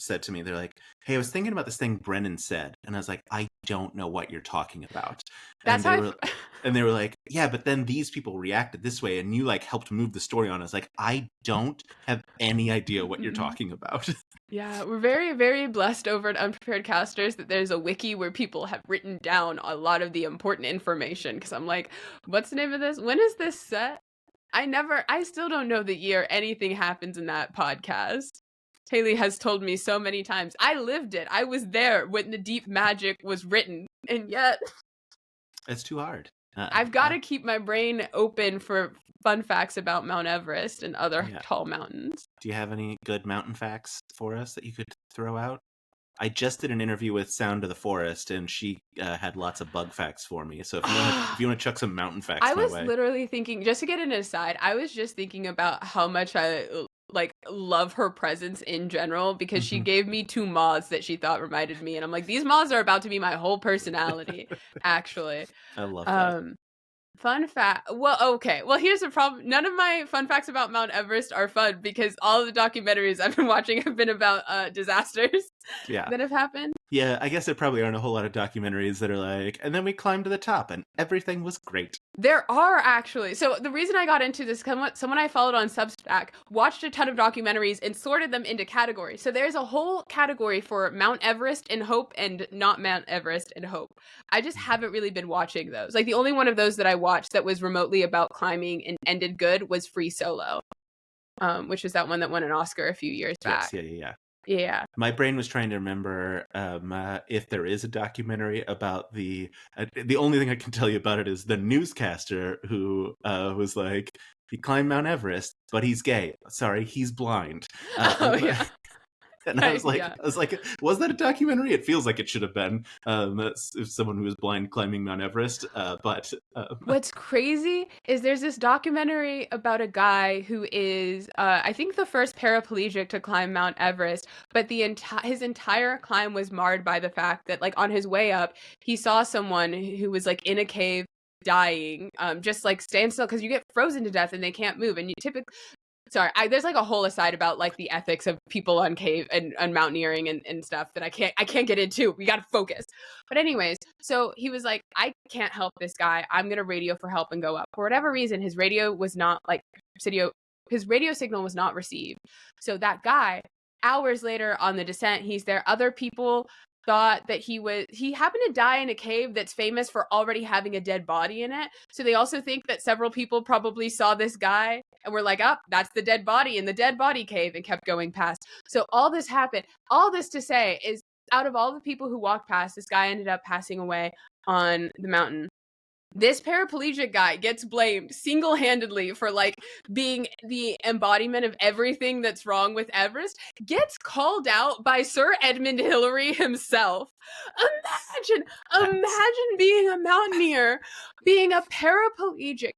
said to me, they're like, "Hey, I was thinking about this thing Brennan said," and I was like, "I don't know what you're talking about." That's And they were like, "Yeah, but then these people reacted this way, and you like helped move the story on." I was like, "I don't have any idea what you're talking about." Yeah, we're very, very blessed over at Unprepared Casters that there's a wiki where people have written down a lot of the important information. Because I'm like, what's the name of this? When is this set? I still don't know the year anything happens in that podcast. Haley has told me so many times. I lived it. I was there when the deep magic was written. And yet, it's too hard. I've got to keep my brain open for fun facts about Mount Everest and other tall mountains. Do you have any good mountain facts for us that you could throw out? I just did an interview with Sound of the Forest, and she had lots of bug facts for me. So if you want to chuck some mountain facts I my was way. Literally thinking, just to get an aside, I was just thinking about how much I like love her presence in general, because she gave me 2 moths that she thought reminded me, and I'm like, these moths are about to be my whole personality. Actually, I love that. Fun fact. Well, okay. Well, here's the problem. None of my fun facts about Mount Everest are fun, because all of the documentaries I've been watching have been about disasters that have happened. Yeah, I guess there probably aren't a whole lot of documentaries that are like, and then we climbed to the top and everything was great. There are, actually. So the reason I got into this, someone I followed on Substack watched a ton of documentaries and sorted them into categories. So there's a whole category for Mount Everest and Hope and not Mount Everest and Hope. I just haven't really been watching those. Like, the only one of those that I watched that was remotely about climbing and ended good was Free Solo, which is that one that won an Oscar a few years back. Yeah. My brain was trying to remember if there is a documentary about the only thing I can tell you about it is the newscaster who was like, he climbed Mount Everest, but he's gay. Sorry, he's blind. Yeah. And I was like, was that a documentary? It feels like it should have been. That's someone who was blind climbing Mount Everest. But what's crazy is there's this documentary about a guy who is, I think, the first paraplegic to climb Mount Everest, but his entire climb was marred by the fact that, like, on his way up, he saw someone who was like in a cave dying, just like stand still, because you get frozen to death and they can't move, and you typically. Sorry, there's like a whole aside about like the ethics of people on cave and mountaineering and stuff that I can't get into. We got to focus. But anyways, so he was like, I can't help this guy. I'm going to radio for help and go up. For whatever reason, his radio was not his radio signal was not received. So that guy, hours later on the descent, he's there. Other people thought that he happened to die in a cave that's famous for already having a dead body in it. So they also think that several people probably saw this guy and were like, oh, that's the dead body in the dead body cave, and kept going past. So all this happened. All this to say is, out of all the people who walked past, this guy ended up passing away on the mountain. This paraplegic guy gets blamed single-handedly for like being the embodiment of everything that's wrong with Everest, gets called out by Sir Edmund Hillary himself. Imagine being a mountaineer, being a paraplegic,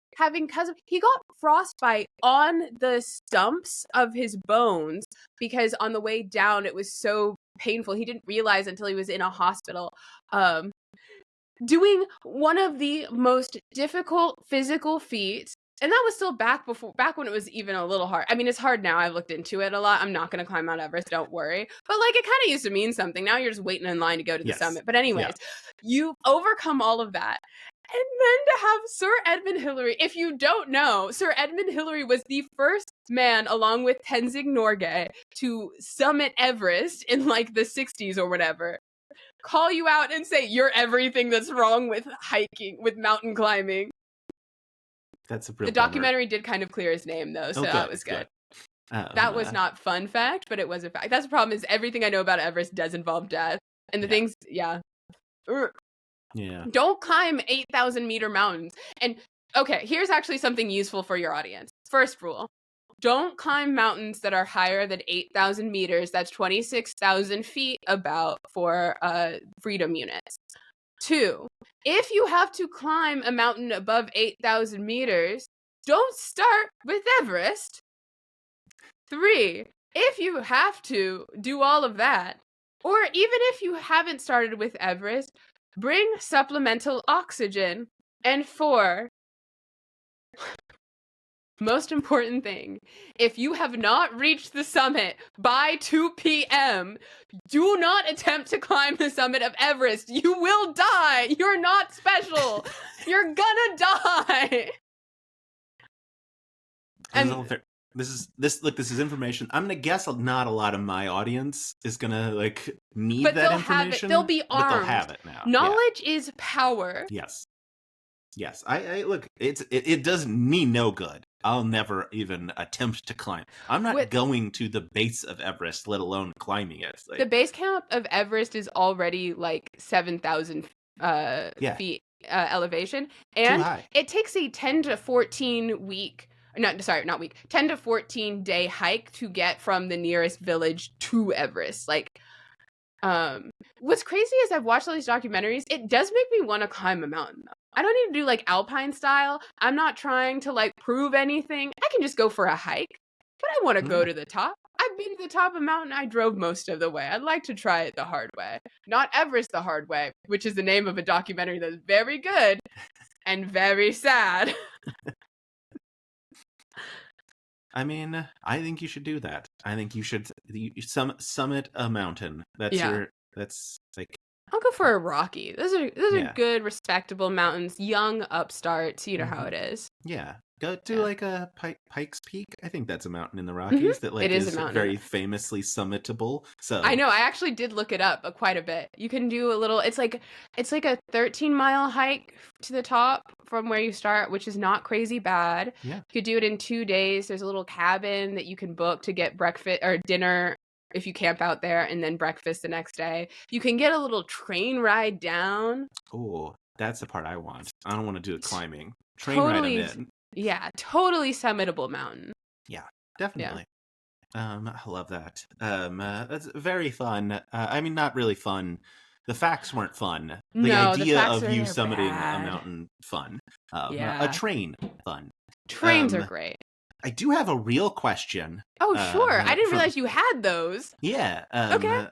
he got frostbite on the stumps of his bones, because on the way down it was so painful. He didn't realize until he was in a hospital. Doing one of the most difficult physical feats, and that was still back when it was even a little hard. I mean, it's hard now. I've looked into it a lot. I'm not going to climb Mount Everest, don't worry. But like, it kind of used to mean something. Now you're just waiting in line to go to the summit. But anyways, you overcome all of that. And then to have Sir Edmund Hillary, if you don't know, Sir Edmund Hillary was the first man, along with Tenzing Norgay, to summit Everest in like the 60s or whatever. Call you out and say you're everything that's wrong with hiking, with mountain climbing. That's a real The documentary did kind of clear his name, though, so that was good. That was not fun fact, but it was a fact. That's the problem, is everything I know about Everest does involve death. And the things, don't climb 8,000 meter mountains. And okay, here's actually something useful for your audience. First rule. Don't climb mountains that are higher than 8,000 meters. That's 26,000 feet about for freedom units. 2, if you have to climb a mountain above 8,000 meters, don't start with Everest. 3, if you have to do all of that, or even if you haven't started with Everest, bring supplemental oxygen. And 4, most important thing, if you have not reached the summit by 2 p.m., do not attempt to climb the summit of Everest. You will die. You're not special. You're gonna die. And this is information. I'm gonna guess not a lot of my audience is gonna like need that information. They'll be armed. But they'll have it now. Knowledge is power. Yes. I look. It does me no good. I'll never even attempt to climb. I'm not going to the base of Everest, let alone climbing it. Like, the base camp of Everest is already like 7,000 feet elevation, and it takes a 10 to 14 week. 10 to 14 day hike to get from the nearest village to Everest. Like, what's crazy is I've watched all these documentaries. It does make me want to climb a mountain, though. I don't need to do like alpine style. I'm not trying to like prove anything. I can just go for a hike, but I want to go to the top. I've been to the top of a mountain. I drove most of the way. I'd like to try it the hard way. Not Everest the hard way, which is the name of a documentary that's very good and very sad. I mean, I think you should do that. I think you should summit a mountain. That's like. I'll go for a Rocky. Those are good, respectable mountains. Young upstarts. You know how it is. Yeah. Go to like a Pikes Peak. I think that's a mountain in the Rockies that like is very famously summitable. So I know. I actually did look it up quite a bit. You can do a little. It's like a 13-mile hike to the top from where you start, which is not crazy bad. Yeah. You could do it in 2 days. There's a little cabin that you can book to get breakfast or dinner if you camp out there, and then breakfast the next day. You can get a little train ride down. Oh, that's the part I want. I don't want to do the climbing. Train ride in. Yeah, totally summitable mountain. Yeah, definitely. Yeah. I love that. That's very fun. I mean, not really fun. The facts weren't fun. The idea of you summiting a mountain, fun. A train, fun. Trains are great. I do have a real question. Oh, sure. I didn't realize you had those. Yeah. Okay.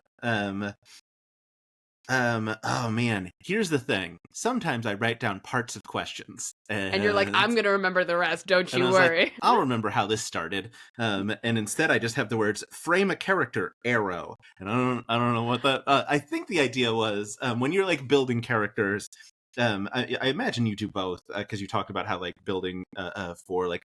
Oh man, here's the thing. Sometimes I write down parts of questions. And you're like, I'm going to remember the rest. Don't you worry. Like, I'll remember how this started. And instead I just have the words frame a character, arrow. And I don't know what that, I think the idea was, when you're like building characters, I imagine you do both, because you talked about how like building for like,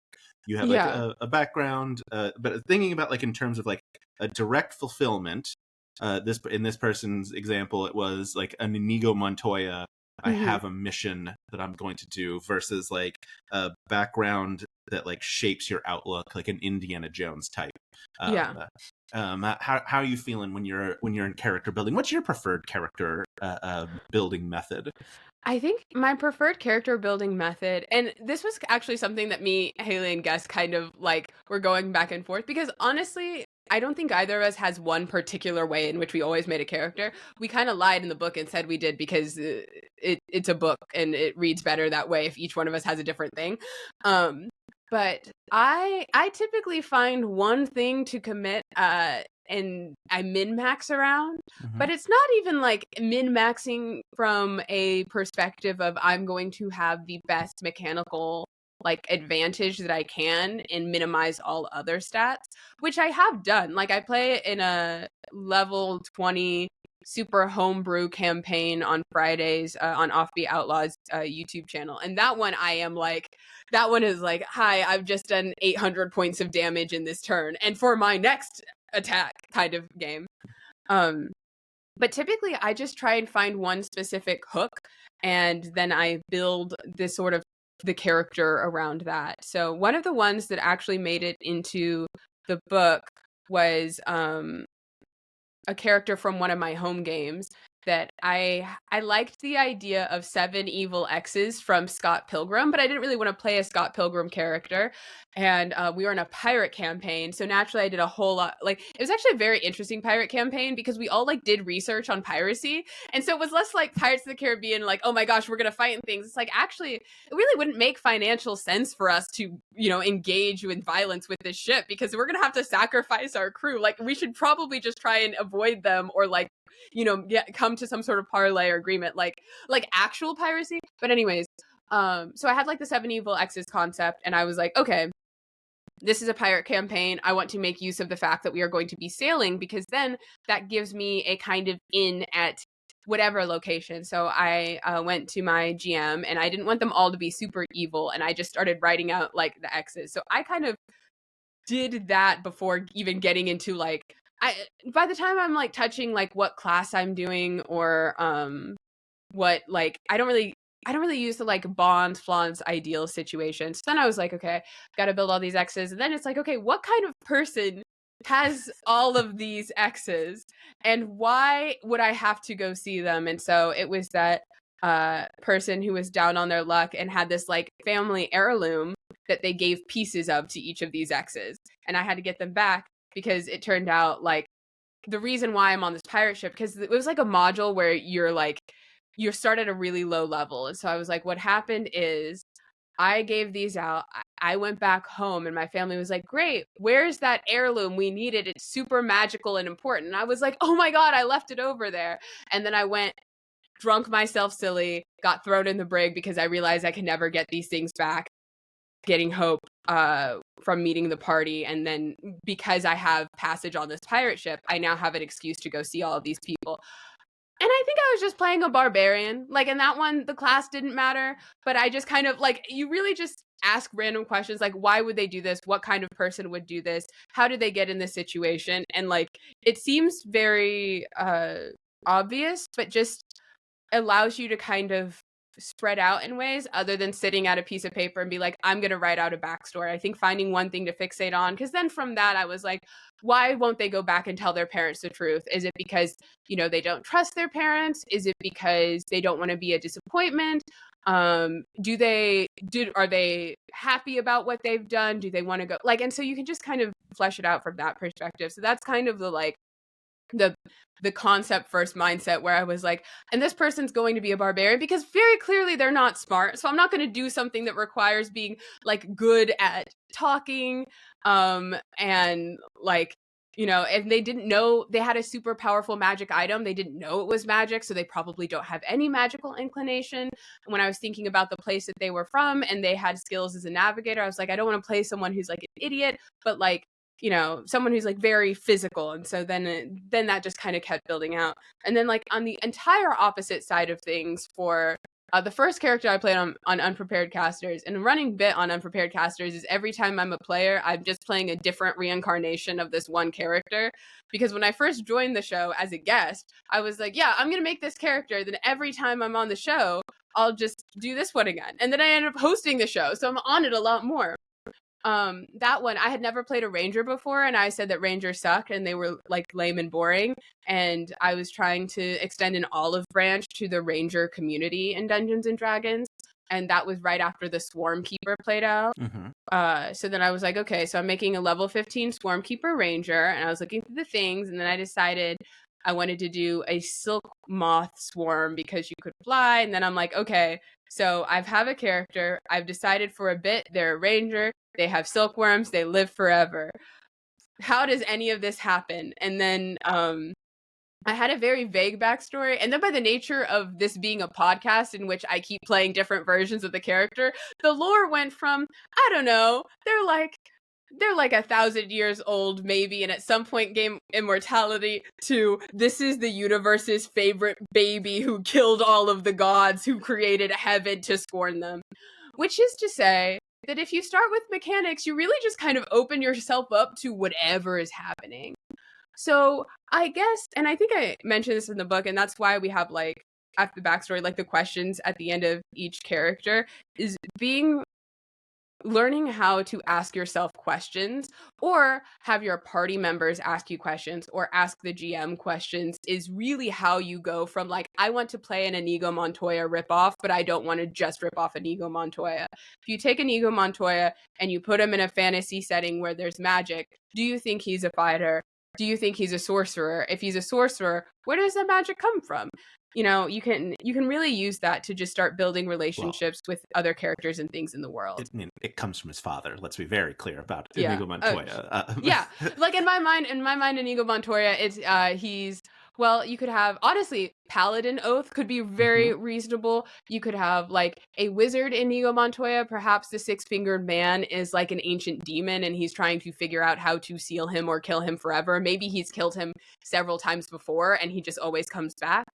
you have like a background, but thinking about like in terms of like a direct fulfillment, in this person's example, it was like an Inigo Montoya. I have a mission that I'm going to do versus like a background that like shapes your outlook, like an Indiana Jones type. How are you feeling when you're in character building? What's your preferred character building method? I think my preferred character building method, and this was actually something that me, Haley, and Gus kind of like were going back and forth, because honestly, I don't think either of us has one particular way in which we always made a character. We kind of lied in the book and said we did because it's a book and it reads better that way if each one of us has a different thing. But I typically find one thing to commit and I min-max around, but it's not even like min-maxing from a perspective of I'm going to have the best mechanical like advantage that I can and minimize all other stats, which I have done. Like I play in a level 20 super homebrew campaign on Fridays on Offbeat Outlaws YouTube channel, and that one is like, hi, I've just done 800 points of damage in this turn, and for my next attack kind of game. But typically I just try and find one specific hook, and then I build this sort of the character around that. So one of the ones that actually made it into the book was a character from one of my home games that I liked the idea of 7 evil exes from Scott Pilgrim, but I didn't really want to play a Scott Pilgrim character. And we were in a pirate campaign, so naturally I did a whole lot. Like, it was actually a very interesting pirate campaign because we all like did research on piracy, and so it was less like Pirates of the Caribbean, like, oh my gosh, we're gonna fight and things. It's like, actually, it really wouldn't make financial sense for us to, engage in violence with this ship because we're gonna have to sacrifice our crew. Like, we should probably just try and avoid them, or like, come to some sort of parlay or agreement, like actual piracy. But anyways, so I had like the 7 evil exes concept, and I was like, okay, this is a pirate campaign. I want to make use of the fact that we are going to be sailing, because then that gives me a kind of in at whatever location. So I went to my GM, and I didn't want them all to be super evil, and I just started writing out like the X's. So I kind of did that before even getting into like, by the time I'm like touching like what class I'm doing, or what, like, I don't really use the like bonds, flaws, ideal situations. So then I was like, okay, got to build all these X's. And then it's like, okay, what kind of person has all of these X's, and why would I have to go see them? And so it was that person who was down on their luck and had this like family heirloom that they gave pieces of to each of these X's. And I had to get them back, because it turned out like the reason why I'm on this pirate ship, because it was like a module where you start at a really low level. And so I was like, what happened is I gave these out. I went back home, and my family was like, great, where's that heirloom? We need it. It's super magical and important. And I was like, oh my God, I left it over there. And then I went, drunk myself silly, got thrown in the brig because I realized I could never get these things back, getting hope from meeting the party. And then because I have passage on this pirate ship, I now have an excuse to go see all of these people. And I think I was just playing a barbarian. Like, in that one, the class didn't matter, but I just kind of like, you really just ask random questions like, why would they do this? What kind of person would do this? How did they get in this situation? And like, it seems very obvious, but just allows you to kind of spread out in ways other than sitting at a piece of paper and be like, I'm going to write out a backstory. I think finding one thing to fixate on, because then from that I was like, why won't they go back and tell their parents the truth? Is it because, they don't trust their parents? Is it because they don't want to be a disappointment? Are they happy about what they've done? Do they want to go like, and so you can just kind of flesh it out from that perspective. So that's kind of the like the concept first mindset, where I was like, and this person's going to be a barbarian because very clearly they're not smart. So I'm not going to do something that requires being like good at talking. And like, if they didn't know they had a super powerful magic item, they didn't know it was magic. So they probably don't have any magical inclination. And when I was thinking about the place that they were from and they had skills as a navigator, I was like, I don't want to play someone who's like an idiot, but like, someone who's like very physical. And so then that just kind of kept building out. And then like on the entire opposite side of things, for the first character I played on Unprepared Casters, and a running bit on Unprepared Casters is every time I'm a player, I'm just playing a different reincarnation of this one character. Because when I first joined the show as a guest, I was like, yeah, I'm going to make this character. Then every time I'm on the show, I'll just do this one again. And then I end up hosting the show. So I'm on it a lot more. That one, I had never played a ranger before, and I said that rangers suck and they were like lame and boring. And I was trying to extend an olive branch to the ranger community in Dungeons and Dragons. And that was right after the Swarm Keeper played out. Mm-hmm. So then I was like, okay, so I'm making a level 15 Swarm Keeper Ranger, and I was looking through the things, and then I decided I wanted to do a silk moth swarm because you could fly. And then I'm like, okay, so I have a character. I've decided for a bit they're a ranger. They have silkworms. They live forever. How does any of this happen? And then I had a very vague backstory. And then by the nature of this being a podcast in which I keep playing different versions of the character, the lore went from, I don't know, they're like 1,000 years old maybe, and at some point gain immortality, to this is the universe's favorite baby who killed all of the gods who created heaven to scorn them. Which is to say that if you start with mechanics, you really just kind of open yourself up to whatever is happening. So I guess, and I think I mentioned this in the book, and that's why we have like at the backstory, like the questions at the end of each character, is learning how to ask yourself questions, or have your party members ask you questions, or ask the GM questions, is really how you go from like, I want to play an Inigo Montoya ripoff, but I don't want to just rip off Inigo Montoya. If you take Inigo Montoya and you put him in a fantasy setting where there's magic, do you think he's a fighter? Do you think he's a sorcerer? If he's a sorcerer, where does that magic come from? You can really use that to just start building relationships with other characters and things in the world. It comes from his father. Let's be very clear about Inigo Montoya. Yeah, like in my mind, Inigo Montoya, it's he's Well, you could have, honestly, Paladin Oath could be very reasonable. You could have like a wizard Inigo Montoya. Perhaps the six-fingered man is like an ancient demon and he's trying to figure out how to seal him or kill him forever. Maybe he's killed him several times before and he just always comes back.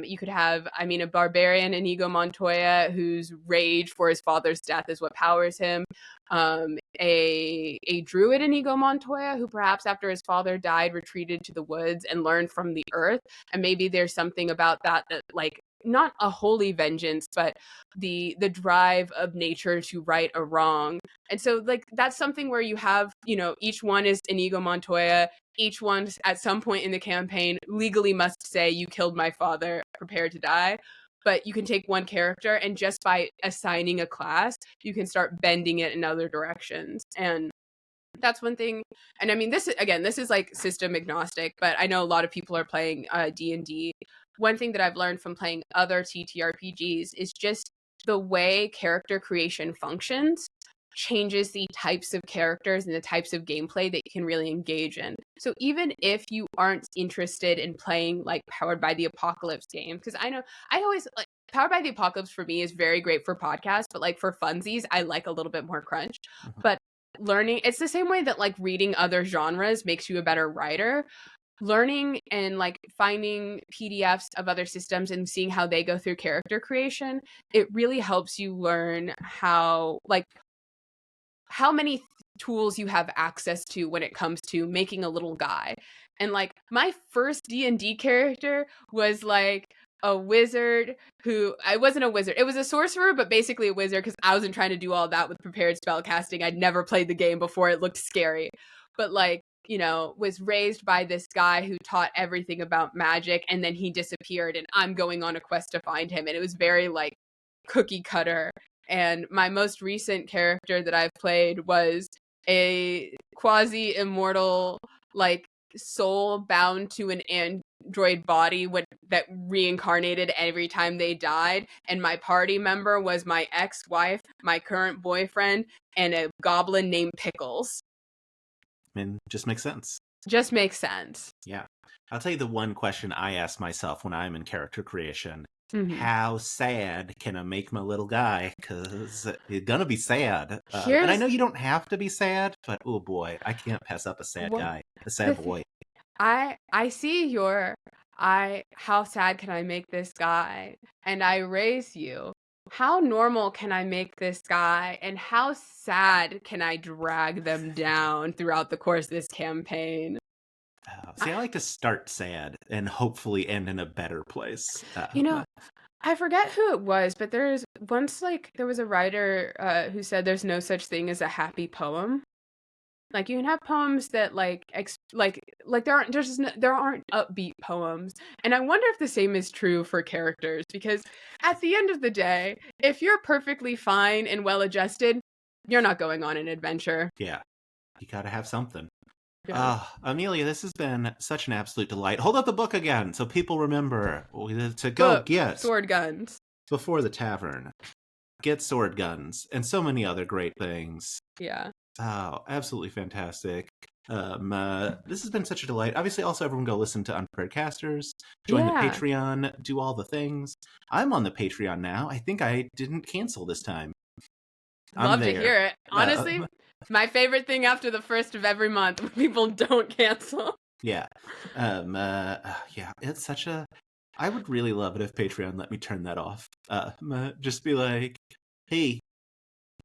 You could have, a barbarian Inigo Montoya whose rage for his father's death is what powers him. A druid Inigo Montoya who perhaps after his father died retreated to the woods and learned from the earth, and maybe there's something about that like not a holy vengeance but the drive of nature to right a wrong. And so like that's something where you have, each one is Inigo Montoya. Each one at some point in the campaign legally must say, you killed my father, prepare to die. But you can take one character and just by assigning a class, you can start bending it in other directions. And that's one thing. And I mean, this is like system agnostic, but I know a lot of people are playing D&D. One thing that I've learned from playing other TTRPGs is just the way character creation functions changes the types of characters and the types of gameplay that you can really engage in. So even if you aren't interested in playing like Powered by the Apocalypse game, because I know I always like Powered by the Apocalypse for me is very great for podcasts, but like for funsies, I like a little bit more crunch. But learning, it's the same way that like reading other genres makes you a better writer. Learning and like finding PDFs of other systems and seeing how they go through character creation, it really helps you learn how many tools you have access to when it comes to making a little guy. And like my first D&D character was like a wizard who, I wasn't a wizard. It was a sorcerer, but basically a wizard because I wasn't trying to do all that with prepared spell casting. I'd never played the game before. It looked scary. But like, was raised by this guy who taught everything about magic and then he disappeared and I'm going on a quest to find him. And it was very like cookie cutter. And my most recent character that I've played was a quasi-immortal, like, soul bound to an android body that reincarnated every time they died. And my party member was my ex-wife, my current boyfriend, and a goblin named Pickles. I mean, just makes sense. Just makes sense. Yeah. I'll tell you the one question I ask myself when I'm in character creation. How sad can I make my little guy? Because it's gonna be sad. And I know you don't have to be sad, but oh boy, I can't pass up a sad guy, a sad boy. I see your how sad can I make this guy? And I raise you. How normal can I make this guy? And how sad can I drag them down throughout the course of this campaign? See, I like to start sad and hopefully end in a better place. I forget who it was, but there was a writer who said there's no such thing as a happy poem. Like you can have poems that there aren't upbeat poems, and I wonder if the same is true for characters, because at the end of the day, if you're perfectly fine and well adjusted, you're not going on an adventure. Yeah, you gotta have something. Amelia, this has been such an absolute delight. Hold up the book again so people remember to go get sword guns before the tavern. Get sword guns and so many other great things. Yeah. Oh, absolutely fantastic. This has been such a delight. Obviously, also everyone go listen to Unprepared Casters, join the Patreon, do all the things. I'm on the Patreon now. I think I didn't cancel this time. Love to hear it. Honestly, my favorite thing after the first of every month when people don't cancel. Yeah. It's such a... I would really love it if Patreon let me turn that off. Just be like, hey,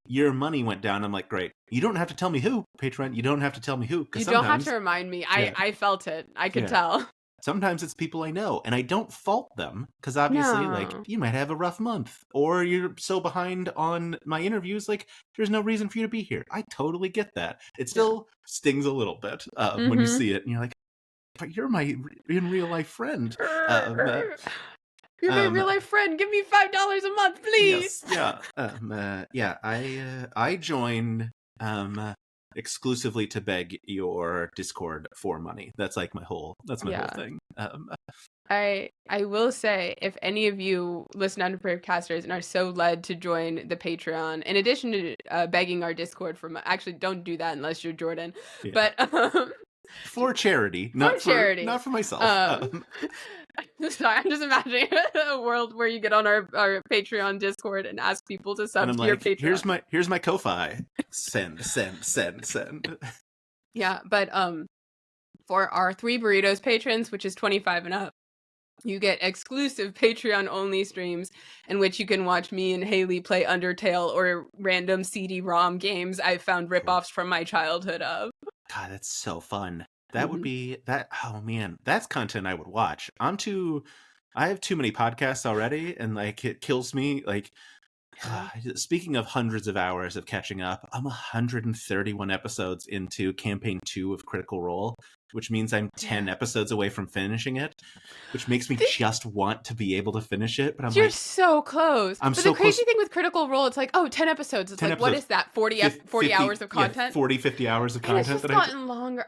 your money went down. I'm like, great. You don't have to tell me who, Patreon. You don't have to tell me who. You don't have to remind me. I felt it. I could tell. Sometimes it's people I know, and I don't fault them, because obviously, you might have a rough month, or you're so behind on my interviews, there's no reason for you to be here. I totally get that. It still stings a little bit when you see it, and you're like, but you're my in real life friend. You're my real life friend. Give me $5 a month, please. Yes, I joined exclusively to beg your Discord for money. That's like my whole thing. I will say, if any of you listen to Unprepared Casters and are so led to join the Patreon, in addition to begging our Discord for money, actually don't do that unless you're Jordan. Yeah. But For charity, not for myself. Sorry, I'm just imagining a world where you get on our Patreon Discord and ask people to sub to your Patreon. Here's my Ko-Fi. Send. Yeah, but for our 3 Burritos patrons, which is 25 and up, you get exclusive Patreon-only streams in which you can watch me and Haley play Undertale or random CD-ROM games I've found ripoffs from my childhood of. God, that's so fun. That would be that. Oh man, that's content I would watch. I have too many podcasts already, and like it kills me. Like, speaking of hundreds of hours of catching up, I'm 131 episodes into campaign 2 of Critical Role, which means I'm 10 episodes away from finishing it, which makes me just want to be able to finish it. But you're so close. But the crazy thing with Critical Role, it's like, 10 episodes. It's 10 like, episodes, what is that? 40 hours of content? 50 hours of content. And it's just gotten longer.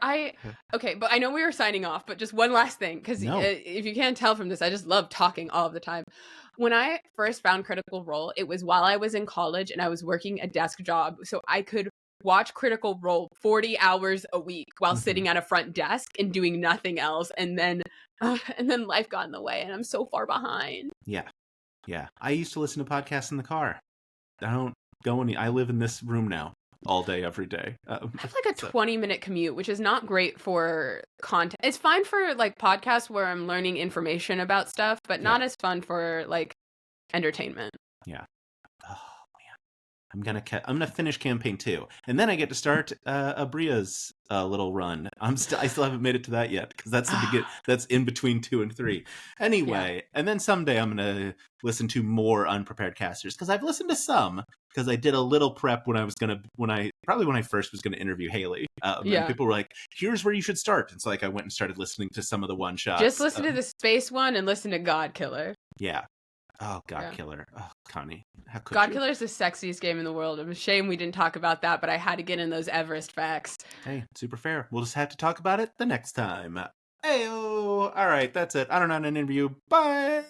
Okay, but I know we were signing off, but just one last thing, because if you can't tell from this, I just love talking all of the time. When I first found Critical Role, it was while I was in college and I was working a desk job, so I could watch Critical Role 40 hours a week while sitting at a front desk and doing nothing else, and then life got in the way and I'm so far behind. Yeah, I used to listen to podcasts in the car. I don't go I live in this room now all day, every day. I have like a 20-minute commute, which is not great for content. It's fine for like podcasts where I'm learning information about stuff, but not as fun for like entertainment. Yeah. Oh man, I'm gonna finish campaign 2, and then I get to start Abria's little run. I still haven't made it to that yet because that's that's in between 2 and 3. Anyway, and then someday I'm gonna listen to more Unprepared Casters because I've listened to some because I did a little prep when I first was gonna interview Haley. And people were like, "Here's where you should start." It's like I went and started listening to some of the one shots. Just listen to the space one and listen to God Killer. Yeah. Oh, God Killer. Oh, Connie. How could God Killer is the sexiest game in the world. It's a shame we didn't talk about that, but I had to get in those Everest facts. Hey, super fair. We'll just have to talk about it the next time. Hey-oh. All right, that's it. I don't know an interview. Bye.